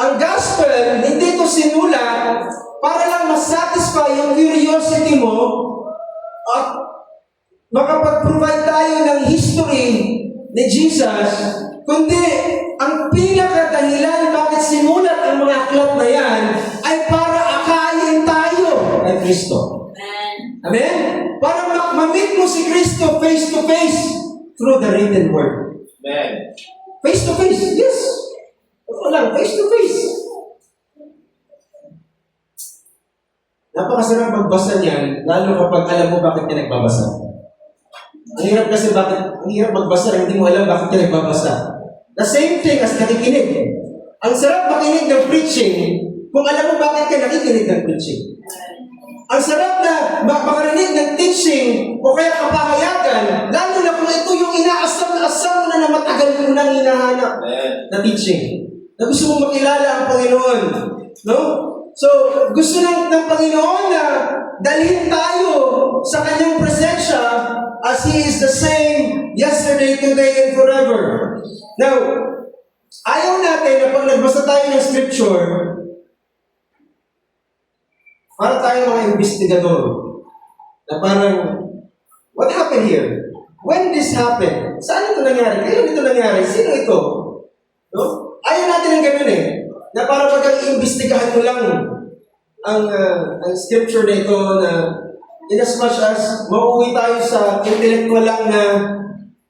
ang gospel, hindi ito sinulat para lang masatisfy yung curiosity mo at makapag-provide tayo ng history ni Jesus, kundi ang pinakadahilan bakit sinulat ang mga aklat na yan ay para akayin tayo. word. Amen. Face to face, yes. Totoo lang, face to face. Napakasarap magbasa niyan, lalo kapag alam mo bakit ka nagbabasa. Ang hirap kasi ang hirap magbasa na hindi mo alam bakit ka nagbabasa. The same thing as nakikinig. Ang sarap makinig ng preaching kung alam mo bakit ka nakikinig ng preaching. Ang sarap na makarinig ng teaching o kaya kapahayagan, lalo na kung ito yung inaasam na matagal mo nang hinahanap na teaching. Na gusto mong makilala ang Panginoon. No? So, gusto ng Panginoon na dalhin tayo sa Kanyang presensya as He is the same yesterday, today, and forever. Now, ayaw natin na pag nagbasa tayo ng scripture, para tayo mga investigador, na parang, what happened here? When this happened? Saan ito nangyari? Kailan ito nangyari? Sino ito? No? Ayaw natin ng ganun eh. Na para pag-iimbestigahan mo lang ang scripture na ito na in as much as mauwi tayo sa intellectual lang na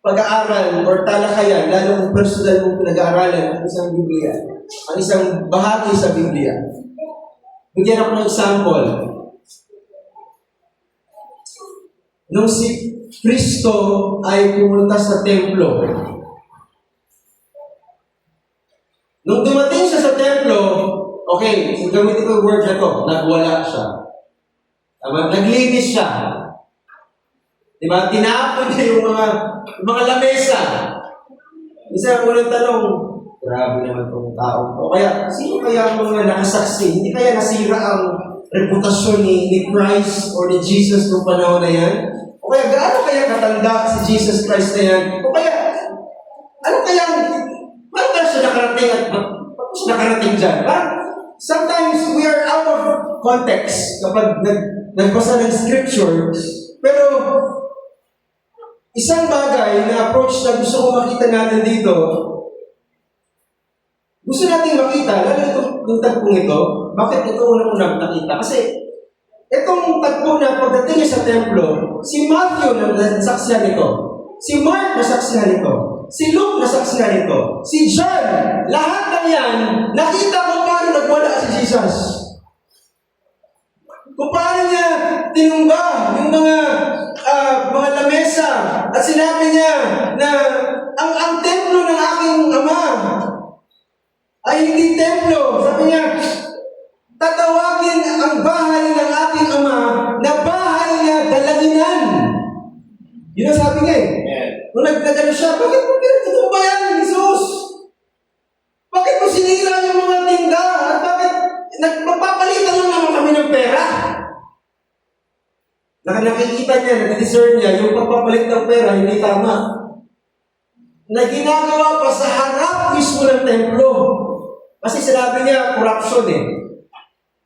pag-aaral or talakayan, lalo kung personal mong pinag-aaralan ang isang Biblia, ang isang bahagi sa Biblia. Bigyan ako ng example. Nung si Kristo ay pumunta sa templo, nung dumating siya sa templo, okay, so gamitin ko yung word na to, nagwala siya. Tama? Naglinis siya. Diba? Tinapon niya yung mga lamesa. Isa ang unang tanong, grabe naman itong tao. O kaya, sino kaya ang mga nakasaksi? Hindi kaya nasira ang reputasyon ni Christ or ni Jesus noong panahon na yan? O kaya, gaano kaya katanda si Jesus Christ na yan? O kaya, paano kaya siya nakarating at paano siya nakarating dyan? Parang, sometimes we are out of context kapag nagbasa ng scripture. Pero, isang bagay na approach na gusto ko makita natin dito, gusto natin makita, lalo itong tagpong ito, bakit ito unang-unang nakita? Kasi, itong tagpo na pagdating niya sa templo, si Matthew na nasaksihan nito, si Mark nasaksihan nito, si Luke nasaksihan nito, si John, lahat ng yan, nakita kung paano nagwala si Jesus. Kung paano niya tinumba yung mga lamesa at sinabi niya na ang templo ng aking ama ay hindi templo. Sabi niya, tatawagin ang bahay ng aking ama na bahay niya dalanginan. Yun ang sabi niya eh. Nung nagdagano siya, bakit mo pinagtutumba yan, Jesus? Bakit mo sinira yung mga tinda? At bakit magpapalitan lang naman kami ng pera? Nakikita niya, nakadiscern niya, yung pagpapalit ng pera hindi tama. Na ginagawa pa sa harap mismo ng templo. Kasi sinabi niya, corruption eh.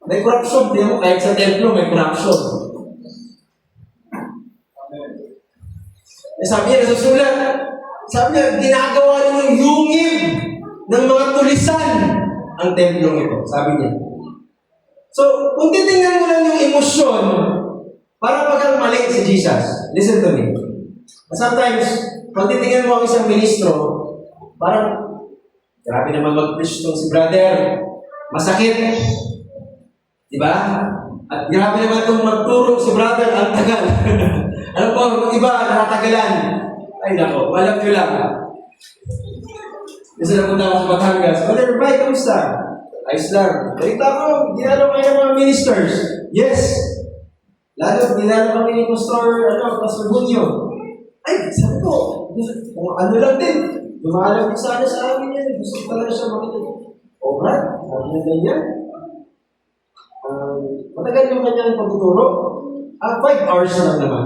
May corruption, di mo, kahit sa templo may corruption. Sabi niya, nasusulat, sabi niya, ginagawa niyo yung yungib ng mga tulisan ang templong ito, sabi niya. So, kung titingnan mo lang yung emosyon, para pagkang mali si Jesus. Listen to me. Sometimes, pag titingnan mo ang isang ministro, parang, grabe naman mag-preach itong si brother. Masakit. Diba? At grabe naman itong magturo si brother. Ang tagal. Alam po, yung iba, nakatagalan. Ay nako, alam nyo lang. Kasi napunta ako sa Batangas. Brother, bye, kamusta? Ayos lang. Balita ko, ginalo kayo ng mga ministers. Yes. Lalo, ginalo kami ni Pastor Bunyo. Ay, sabi ko, kung ano lang din. Lumalang din sana sa amin yan. Gusto ko talaga siya makita. O, Brad, sabi na ganyan. Matagal yung kanyang pagtuturo. 5 hours na lang naman.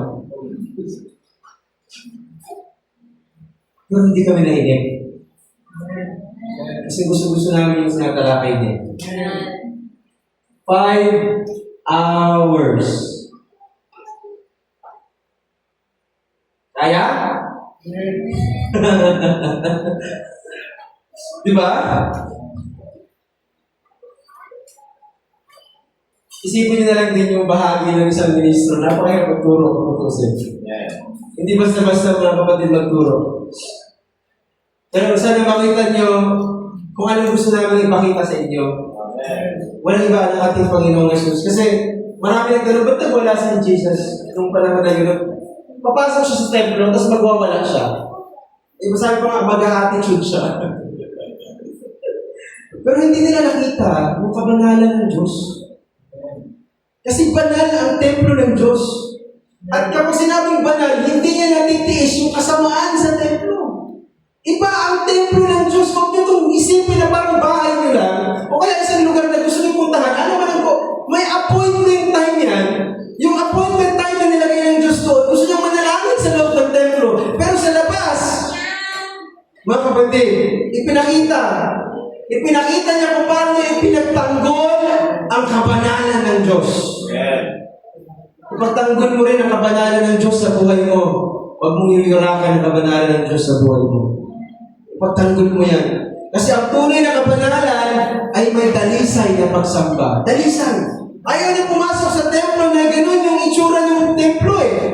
Pero hindi kami nainig. Kasi gusto namin yung sinatalakay din. 5 hours. Kaya? Diba? Isipin niyo na lang din yung bahagi ng isang ministro. Napakahirap magturo kung tutusin. Hindi basta-basta mga kapatid magturo. Pero sana makita nyo kung anong gusto namin ipakita sa inyo. Walang iba ang ating Panginoong Jesus. Kasi marami nagtanong, ba't nagwala si Jesus nung panahon na yun? Papasok siya sa templo, tapos magwawala siya. Sabi pa nga, mag-a-attitude siya. Pero hindi nila nakita yung kabanalan ng Diyos. Kasi banal ang templo ng Diyos. At kapag sinabing banal, hindi niya natitiis yung kasamaan sa templo. Iba ang templo ng Diyos. Huwag niyo itong isipin na parang bahay niyo lang, o kaya isang lugar na gusto niyo puntahan. Ano man ko, may appointment time yan. Yung appointment time na nilagay ng Diyos doon, gusto niyo manalangin sa loob ng templo. Pero sa labas, mga kapatid, ipinakita niya kung paano niya ipinagtanggol ang kabanalan ng Diyos. Ipagtanggol mo rin ang kabanalan ng Diyos sa buhay mo. Huwag mong iwirakan ang kabanalan ng Diyos sa buhay mo. Ipagtanggol mo yan. Kasi ang tunay na kabanalan ay may dalisay na pagsamba. Dalisay. Ayaw niya pumasok sa templo na gano'n yung itsura ng templo eh.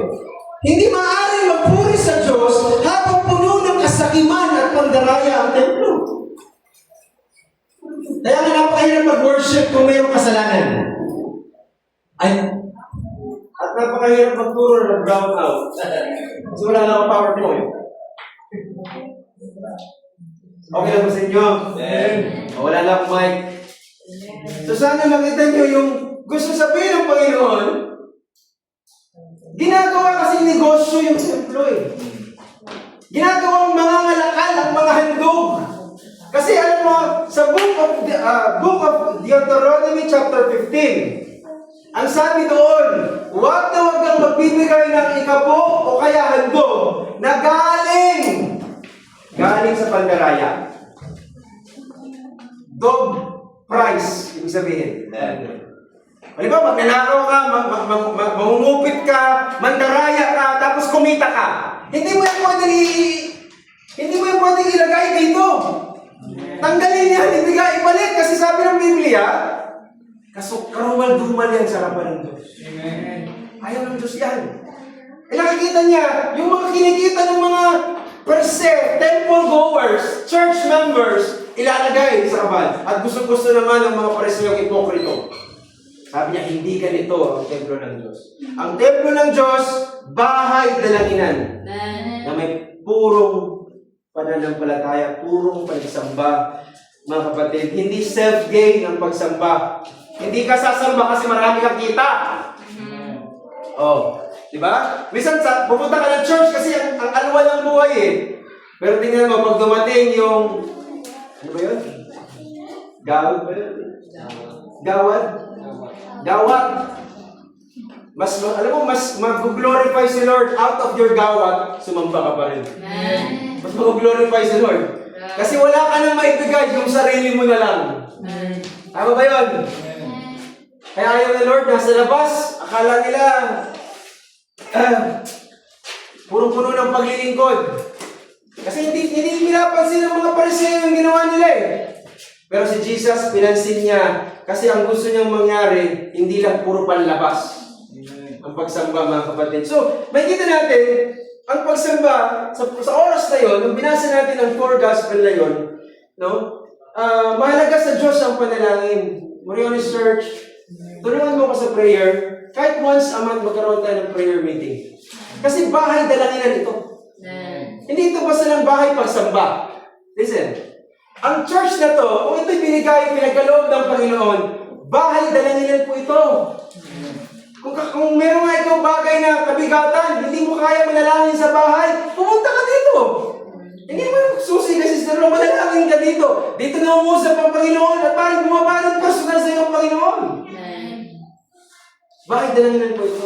Hindi maaaring magpuri sa Diyos habang puno ng kasakiman at pandaraya ang templo. Kaya nga napakahirap mag-worship kung mayroong kasalanan. At napakahirap magturo ng brown out. Kasi wala na akong PowerPoint. Okay lang ba sa inyo? Wala na akong mic. So sana makita nyo yung gusto sabihin ng Panginoon, ginagawa kasi negosyo yung templo eh. Ginagawang mga ngalakal ang mga handog. Kasi alam mo, sa book of Deuteronomy chapter 15, ang sabi doon, huwag na huwag kang magbibigay ng ikapo o kaya handog na galing sa pandaraya. Dog price, ibig sabihin. Halimbawa, magnanakaw ka, mangungupit ka, mandaraya ka, tapos kumita ka. Hindi mo yung pwedeng ilagay dito. Tanggalin yan, ibalik. Kasi sabi ng Biblia, karumal-dumal yan sa harapan ng Diyos. Ayaw ng Diyos yan. Nakikita niya, yung mga kinikita ng mga per se, temple goers, church members, ilalagay sa kaban. At gusto-gusto naman ng mga paresyong hipokrito. Sabi niya, hindi ganito ang templo ng Diyos. Ang templo ng Diyos, bahay dalanginan. Na may purong pananampalataya, purong pagsamba. Mga kapatid, hindi self-gain ang pagsamba. Hindi ka sasamba kasi marami kang kita. Di ba? Minsan, pupunta ka ng church kasi ang alwa ng buhay eh. Pero tingnan mo, pag dumating yung, ano ba yun? Gawad ba yun? Gawad. Alam mo, mas mag-glorify si Lord out of your gawad, sumamba ka pa rin. Mas mag-glorify si Lord. Kasi wala ka nang maibigay, yung sarili mo na lang. Tama ba yun? Kaya ayaw na Lord, nasa labas, akala nila, puro-puno ng paglilingkod. Kasi hindi pinapansin ng mga Pariseo yung ginawa nila eh. Pero si Jesus, pinansin niya, kasi ang gusto niyang mangyari, hindi lang puro panlabas. Ang pagsamba, mga kapatid. So, makikita natin, ang pagsamba, sa oras na yun, nung binasa natin ang 4 gospel na yun, no? Mahalaga sa Diyos ang panalangin. Moriones Church, tulungan mo ko sa prayer. Kahit once a month magkaroon tayo ng prayer meeting. Kasi bahay dalanginan ito. Hindi ito basta lang bahay pagsamba. Listen, ang church na to, kung ito'y pinagkaloob ng Panginoon, bahay dalanginan po ito. Kung meron nga ikaw bagay na kabigatan, hindi mo kaya manalangin sa bahay, pumunta ka dito. Hindi mo susi na sister, manalangin ka dito. Dito na umusap ang Panginoon at parang bumabalot personal sa iyong Panginoon. Bahay dalanginan po ito.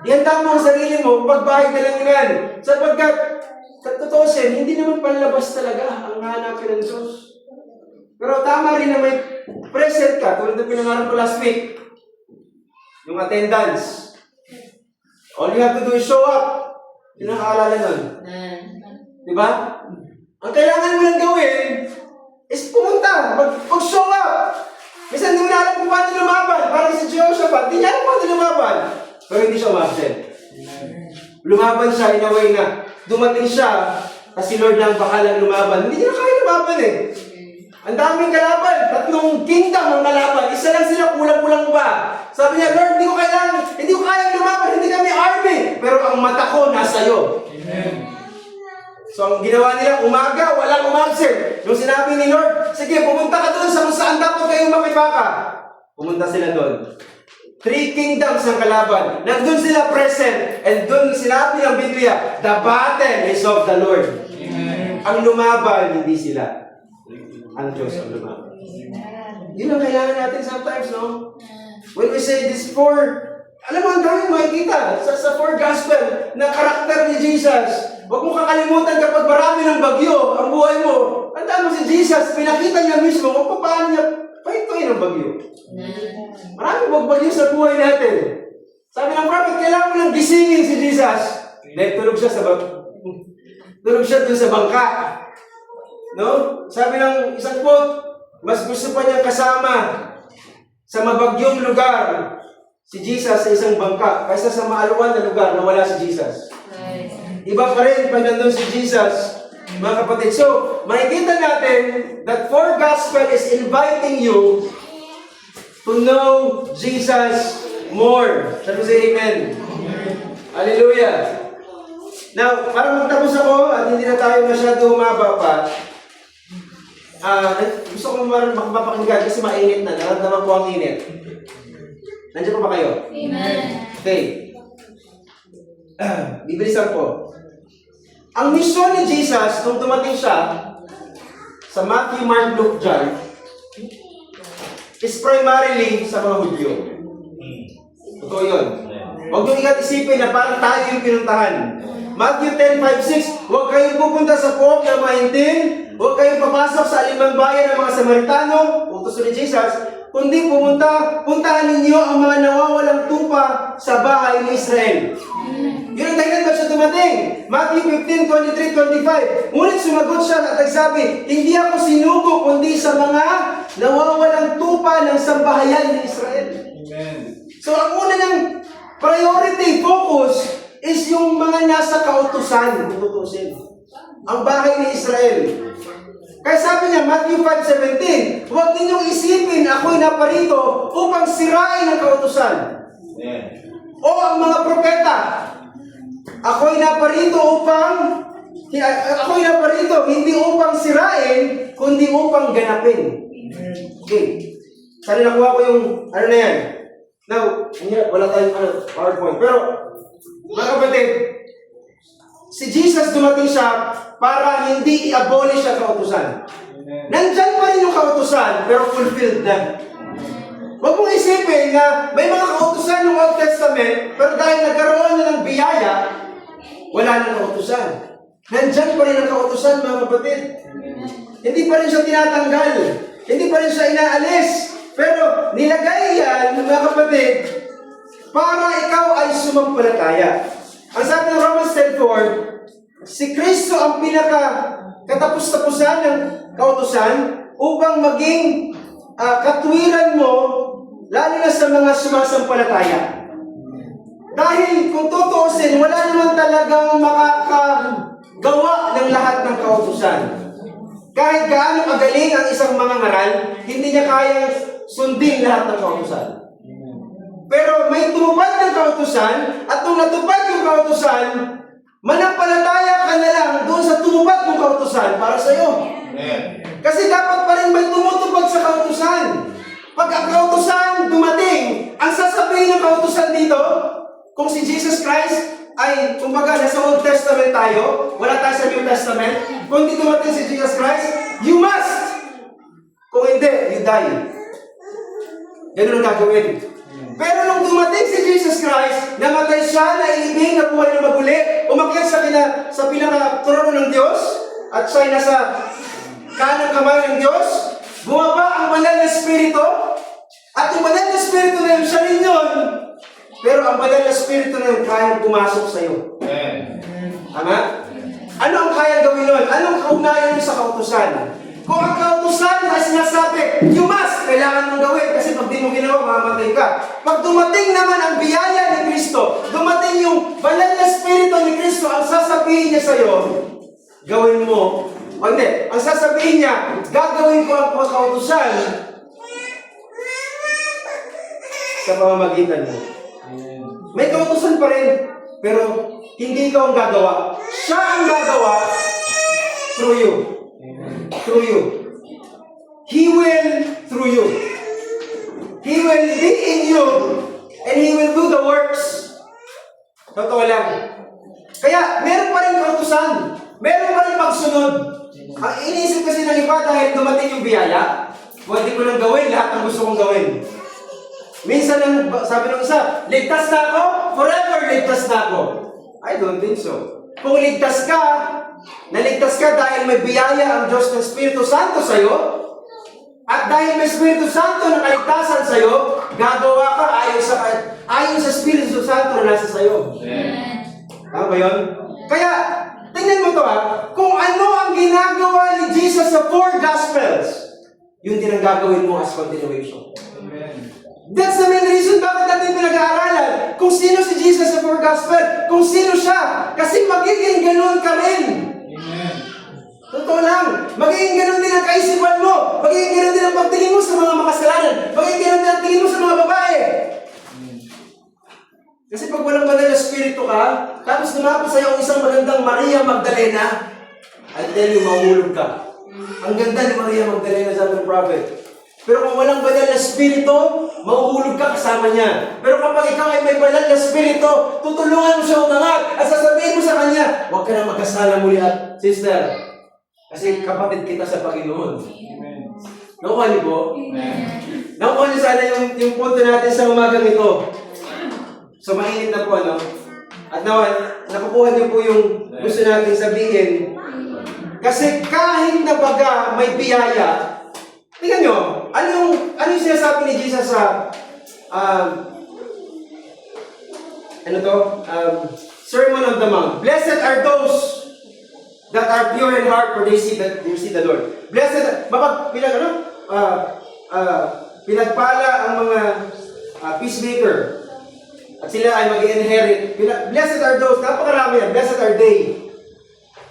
Ihanda mo ang sarili mo pag bahay dalanginan. Sapagkat, sa totoo siya, hindi naman panlabas talaga ang hanapin ng Diyos. Pero tama rin na may present ka, tulad ng pinangarap ko last week. Yung attendance. All you have to do is show up. Yun ang kaalala nun. Diba? Ang kailangan mo lang gawin is pumunta. Mag-show up. Minsan hindi mo na alam kung paano lumaban. Parang si Jehoshaphat, hindi niya alam kung paano lumaban. Pero hindi siya umabsent. Lumaban siya in a way na dumating siya Kasi Lord lang bakalang lumaban. Hindi nila kaya lumaban eh. Ang daming kalaban, 3 kingdom ang kalaban. Isa lang sila, kulang-kulang pa. Sabi niya, Lord, hindi ko kaya lumaban, hindi kami army. Pero ang mata ko nasa iyo. Amen. So ang ginawa nila, umaga, walang umabsent. Yung sinabi ni Lord, sige, pumunta ka doon sa kung saan dapat kayong makibaka. Pumunta sila doon. 3 kingdoms ang kalaban. Nandun sila present. And doon sinabi ng Biblia, the battle is of the Lord. Amen. Ang lumaban, hindi sila. Ang Diyos ang lumaban. Yun ang kailangan natin sometimes, no? When we say this alam mo, ang daming makikita sa 4 gospel na karakter ni Jesus. Huwag mo kakalimutan kapag marami ng bagyo ang buhay mo. Tandaan mo si Jesus, pinakita niya mismo kung paano niya pahintuin ang bagyo. Maraming bagyo sa buhay natin. Sabi ng prophet, kailangan mo nang gisingin si Jesus. Dahil tulog siya dun sa bangka. No? Sabi ng isang quote, mas gusto pa niyang kasama sa mabagyong lugar si Jesus sa isang bangka kaysa sa maaluan na lugar na wala si Jesus. Iba pa rin pag nandun si Jesus, mga kapatid. So, makikita natin that 4 gospel is inviting you to know Jesus more. Shall we say amen? Hallelujah. Now, para magtapos ako at hindi na tayo masyado humaba pa, gusto ko mapapakinggan kasi mainit na. Naramdaman ko ang init. Nandiyan pa ba kayo? Amen. Okay. Bibilisan ko. Ang misyon ni Jesus, nung dumating siya sa Matthew, Mark, Luke, John, is primarily sa mga Hudyo. Totoo yun. Huwag nyo isipin na parang tayo yung pinuntahan. Matthew 10:5-6, huwag kayong pupunta sa pook na maintin, huwag kayong papasok sa alimang bayan ng mga Samaritano, utos ni Jesus, kundi puntahan ninyo ang mga nawawalang tupa sa bahay ni Israel. Yun ang dahilan ba siya dumating? Matthew 15:23-25. Ngunit sumagot siya at nagsabi, hindi ako sinugo kundi sa mga nawawalang tupa ng sambahayan ni Israel. Amen. So ang una ng priority, focus, is yung mga nasa kautusan, tutusin. Ang bahay ni Israel. Kaya sabi niya, Matthew 5:17, huwag ninyong isipin ako'y naparito upang sirain ang kautusan. Amen. O ang mga propeta. Ako'y naparito hindi upang sirain, kundi upang ganapin. Okay. Sana nakuha ko yung, ano na yan. Now, wala tayong PowerPoint. Pero, mga kapatid, si Jesus dumating siya para hindi i-abolish ang kautusan. Nandyan pa rin yung kautusan, pero fulfilled na. Huwag mong isipin na may mga kautusan ng Old Testament, pero dahil nagkaroon na ng biyaya, wala nang kautusan. Nandyan pa rin ang kautusan, mga kapatid. Hindi pa rin siya tinatanggal. Hindi pa rin siya inaalis. Pero nilagay yan, mga kapatid, para ikaw ay sumampalataya. Ang sabi ng Romans 10:4, si Kristo ang katapos-tapusan ng kautusan upang maging katwiran mo, lalo na sa mga sumasampalataya. Dahil kung tutuusin, wala naman talagang makakagawa ng lahat ng kautusan. Kahit gaano kagaling ang isang mangangaral, hindi niya kayang sundin lahat ng kautusan. Pero may tumupad ng kautusan, at nung natupad yung kautusan, manampalataya ka na lang doon sa tumupad ng kautusan para sa iyo. Kasi dapat pa rin may tumutupad sa kautusan. Pag ang kautusan dumating, ang sasabihin ng kautusan dito, kung si Jesus Christ ay, kumbaga, nasa Old Testament tayo, wala tayo sa New Testament, kung hindi dumating si Jesus Christ, you must! Kung hindi, you die. Ganun ang gagawin. Pero nung dumating si Jesus Christ, namatay siya, naiibig, nabuhay na maguli, umakyat sa pinaka-trono ng Diyos, at siya'y nasa kanang kamay ng Diyos, bumaba ang banal na Espiritu, at yung banal na Espiritu na yun, siya rin yun, pero ang banal na Espiritu na yun, kayang pumasok sa iyo. Tama? Ano ang kayang gawin nun? Anong kaugnayan yun sa kautusan? Kung ang kautusan ay sinasabi, you must, kailangan mong gawin kasi pag di mo ginawa, mamamatay ka. Pag dumating naman ang biyaya ni Kristo, dumating yung banal na Espiritu ni Kristo, ang sasabihin niya sa iyo, gawin mo, o hindi, ang sasabihin niya, gagawin ko ang kautusan sa pamamagitan mo. May kautusan pa rin, pero hindi ikaw ang gagawa. Siya ang gagawa through you. Through you. He will through you. He will be in you and He will do the works. Totoo lang. Kaya, meron pa rin kautusan. Meron pa rin pagsunod. Ang iniisip kasi ng iba dahil dumating yung biyaya, pwede ko nang gawin lahat ng gusto kong gawin. Minsan, sabi ng isa, ligtas na ako, forever ligtas na ako. I don't think so. Kung ligtas ka, naligtas ka dahil may biyaya ang Diyos ng Espiritu Santo sa'yo, at dahil may Espiritu Santo na kaligtasan sa'yo, gagawa ka ayon sa Espiritu Santo na nasa sa'yo. Tama ba yun? Kaya, tingnan mo to kung ano ang ginagawa ni Jesus sa 4 Gospels, yun din ang gagawin mo as continuation. That's the main reason bakit natin pinag-aaralan kung sino si Jesus sa 4 Gospel, kung sino siya. Kasi magiging ganun ka rin. Totoo lang. Magiging ganun din ang kaisipan mo. Magiging ganun din ang pagtingin mo sa mga makasalanan. Magiging ganun din ang tingin mo sa mga babae. Kasi pag walang banal na spirito ka, tapos lumapit sa'yo ang isang magandang Maria Magdalena, I'll tell you, mahulog ka. Ang ganda ni Maria Magdalena, sabi ng prophet. Pero kung walang banal na spirito, mahuhulog ka kasama niya. Pero kapag ikaw ay may banal na spirito, tutulungan mo siya umangat at sasabihin mo sa kanya, huwag ka na magkasala muli at sister. Kasi kapatid kita sa Panginoon. Nakuha niyo po? Nakuha niyo sana yung punto natin sa umagang ito. So mainit na po, ano? At nakukuha niyo po yung gusto natin sabihin. Kasi kahit na baga may biyaya, tingnan nyo, ano yung sinasabi ni Jesus sa Sermon on the Mount? Blessed are those that are pure in heart, for they see the Lord. Blessed, pinagpala ang mga peacemaker at sila ay mag-inherit. Blessed are those, napakarami yan, blessed are they.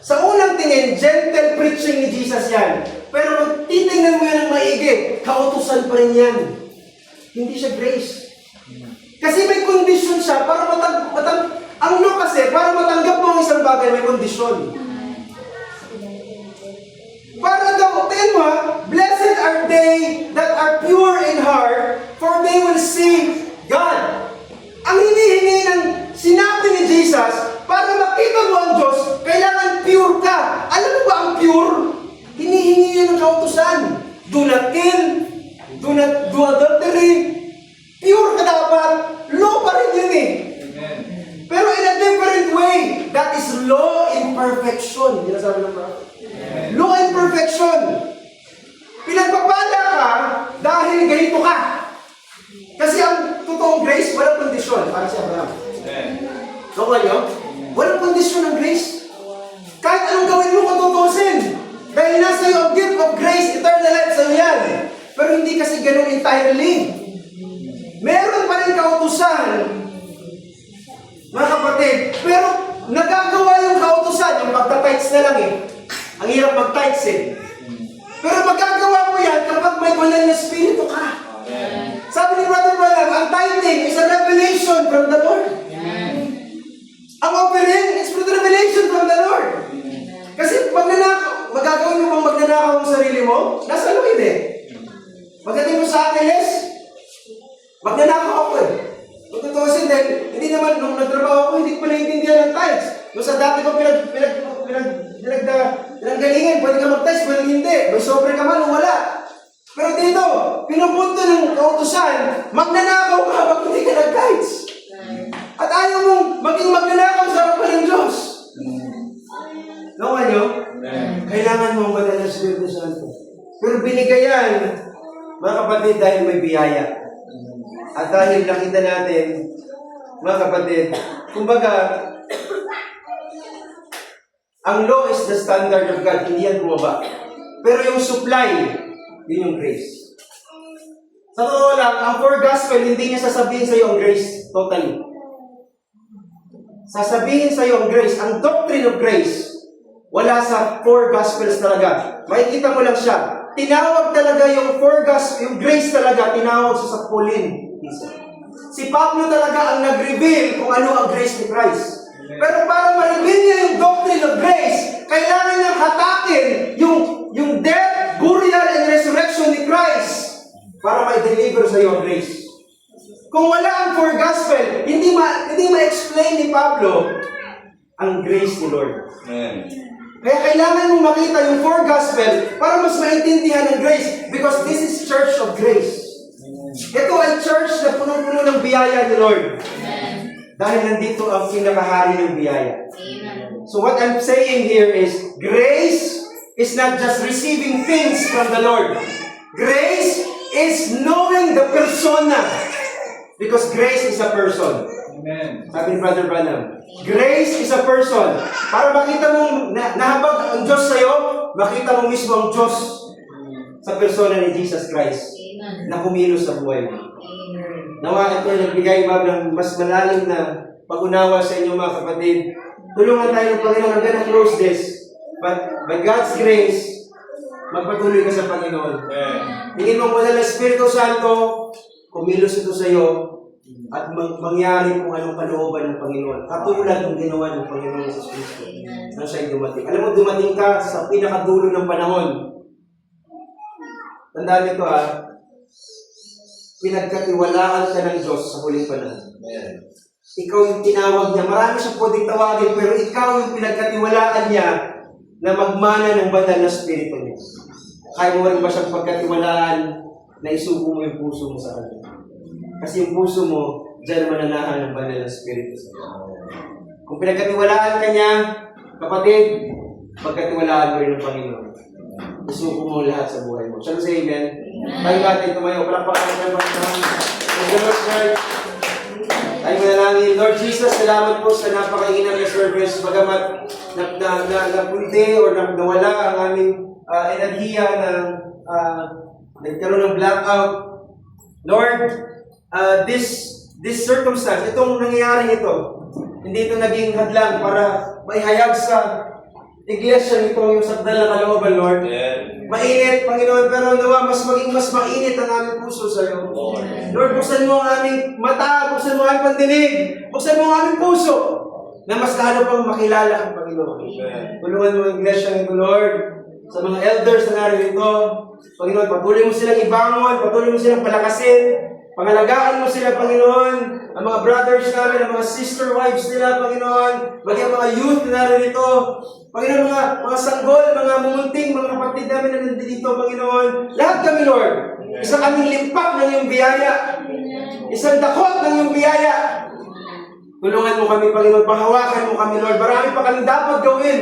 Sa unang tingin, gentle preaching ni Jesus yan. Pero kung titingnan mo yan ng maigi, kautusan pa rin yan. Hindi siya grace. Kasi may kondisyon siya para ang law kasi, para matanggap mo ang isang bagay, may kondisyon. Para daw, tingnan mo blessed are they that are pure in heart, for they will see God. Ang hinihingi ng sinabi ni Jesus, para makita mo ang Diyos, kailangan pure ka. Alam mo ba ang pure? Hinihingi yan ng kautusan. Do not kill. Do not do adultery. Pure ka dapat. Law pa rin yun eh. Amen. Pero in a different way. That is law in perfection. Hindi na sabi ng prophet. Law in perfection. Pinagpapala ka dahil ganito ka. Kasi ang totoong grace, walang kondisyon. Para si Abraham. So, walang kondisyon ng grace. Kahit anong gawin mo kung tutusin. Dahil nasa iyo ang gift of grace, eternal life sa iyo yan. Pero hindi kasi ganun entirely. Meron pa rin kautusan, mga kapatid. Pero nagagawa yung kautusan, yung magta-tights na lang eh. Ang hirap mag-tights eh. Pero magagawa mo yan kapag may banal na spirito ka. Sabi ni Brother Branham, ang tithing is a revelation from the Lord. Ang offering is a revelation from the Lord. Kasi magagawin mo bang magnanakaw ang sarili mo? Nasa luwid eh. Pagdating mo sa Angeles, magnanakaw ako eh. Kung tutusin dahil, hindi naman, nung nagtrabaho ako, hindi ko pa naiintindihan ng tithes. Nung sa dati ko pinaggalingan, pwede ka mag-tithes, pwede hindi. May sobre ka man o wala. Pero dito, pinupunto ng kautusan, magnanakaw ka habang hindi ka nag-tithes. At ayaw mong maging magnanakaw sa harapan ng Diyos. Nakuha nyo? Kailangan mo ang banal na Espiritu Santo. Pero binigay yan, mga kapatid, dahil may biyaya. At dahil nakita natin, mga kapatid, kumbaga, ang law is the standard of God, hindi yan bumaba. Pero yung supply, yun yung grace. Sa totoo lang, ang 4 Gospel, hindi niya sasabihin sa iyo ang grace, totally. Sasabihin sa iyo ang grace, ang doctrine of grace, Wala sa 4 Gospels talaga. Makikita mo lang siya. Tinawag talaga yung 4 Gospels, yung grace talaga, tinawag siya sa Pauline. Si Pablo talaga ang nag-reveal kung ano ang grace ni Christ. Pero para ma-reveal niya yung doctrine of grace, kailangan niyang hatakin yung death, burial, and resurrection ni Christ para ma-deliver sa iyo ang grace. Kung wala ang 4 Gospel, hindi ma-explain ni Pablo ang grace ni Lord. Amen. Kaya kailangan mong makita yung 4 Gospel para mas maintindihan ang grace because this is church of grace. Ito ay church na punong-puno ng biyaya ni Lord. Dahil nandito ang pinakahari ng biyaya. So what I'm saying here is, grace is not just receiving things from the Lord. Grace is knowing the persona. Because grace is a person. Amen. Sabi ni Brother Branham, grace is a person. Para makita mong nahabag ang Diyos sa'yo, makita mo mismo ang Diyos sa persona ni Jesus Christ na kumilos sa buhay mo. Nawa ito nagbigay ng mas malalim na pag-unawa sa inyo mga kapatid. Tulungan tayo ng Panginoon. I'm gonna close this. But by God's grace, magpatuloy ka sa Panginoon. Tingin mo mula ng Espiritu Santo, kumilos ito sa iyo at mangyari kung anong kalooban ng Panginoon. Katulad ng ginawa ng Panginoon sa Kristo nang siya'y dumating. Alam mo, dumating ka sa pinakadulo ng panahon. Tandaan nito pinagkatiwalaan ka ng Diyos sa huling panahon. Ikaw yung tinawag niya. Marami siyang pwedeng tawagin, pero ikaw yung pinagkatiwalaan niya na magmana ng banal na spirito niya. Kaya mo rin ba siyang pagkatiwalaan na isuko mo yung puso mo sa Kanya? Kasi yung puso mo, dyan mananahan ng banal na spirito sa Kanya. Kung pinagkatiwalaan ka niya, kapatid, pagkatiwalaan mo rin ng Panginoon. Isuko mo lahat sa buhay mo. Shall we say amen? Tayo natin tumayo. Palakpakan ng Panginoon. Thank you, Lord God. Tayo manalangin. Lord Jesus, salamat po sa napakainam na service. Bagamat napunti o nawala ang aming enerhiya na nagkaroon ng blackout. Lord, this circumstance, itong nangyayari ito, hindi ito naging hadlang para maihayag sa iglesia nito yung sakdal na kalooban, Lord. Mainit, Panginoon, pero nawa mas maging mas mainit ang aming puso sa iyo. Lord, buksan mo ang aming mata, buksan mo ang aming pandinig, buksan mo ang aming puso, na mas lalo pang makilala ang Panginoon. Tulungan mo ang iglesia nito, Lord, sa mga elders na narito. Panginoon, patuloy mo silang ibangon, patuloy mo silang palakasin, pangalagaan mo sila, Panginoon, ang mga brothers namin, ang mga sister wives nila, Panginoon, maging ang mga youth na narito. Panginoon, mga sanggol, mga mumunting, mga kapatid namin na nandito, Panginoon. Lahat kami, Lord. Isa kaming limpak ng iyong biyaya. Isang dakot ng iyong biyaya. Tulungan mo kami, Panginoon. Pahawakan mo kami, Lord. Marami pa kaming dapat gawin.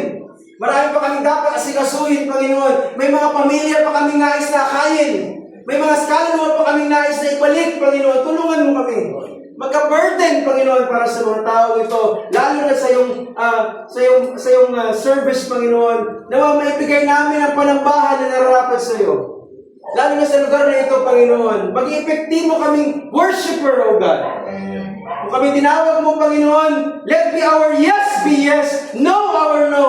Marami pa kaming dapat asikasuhin, Panginoon. May mga pamilya pa kaming nais na akayin. May mga kaluluwa pa kaming nais na ibalik, Panginoon. Tulungan mo kami. Magka-burden, Panginoon, para sa mga tao ito. Lalo na sa iyong service, Panginoon. Nawa maibigay namin ang panambahan na nararapat sa iyo. Lalo na sa lugar na ito, Panginoon. Maging epektibo kaming worshiper, O God. Kung kami tinawag mo, Panginoon, let be our yes be yes, no our no.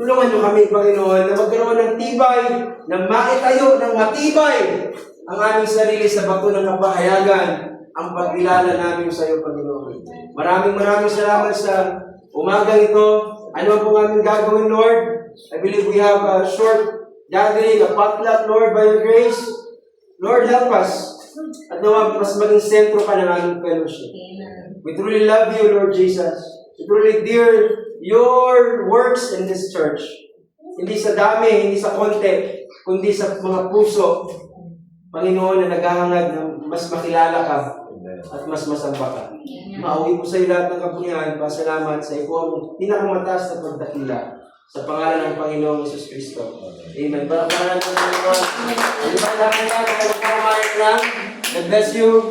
Tulungan mo kami, Panginoon, na magkaroon ng tibay, na maitayo ng matibay ang aming sarili sa bato ng kapahayagan, ang pagkilala namin sa iyo, Panginoon. Maraming salamat sa umagang ito. Ano po aming gagawin, Lord? I believe we have a short gathering, a potluck, Lord, by your grace. Lord, help us. At nawa, mas maging sentro ka ng aming fellowship. We truly love you, Lord Jesus. We truly dear your works in this church. Hindi sa dami, hindi sa konti, kundi sa mga puso, Panginoon, na naghahangad na mas makilala ka at mas masamba ka. Mauwi po sa iyo lahat ng kapulihan. Pasalamat sa iyo ang pinakamataas na pagdakila sa pangalan ng Panginoong Yesus Kristo. Amen. Pangalan ng Panginoon. Hindi ba namin yan? God bless you.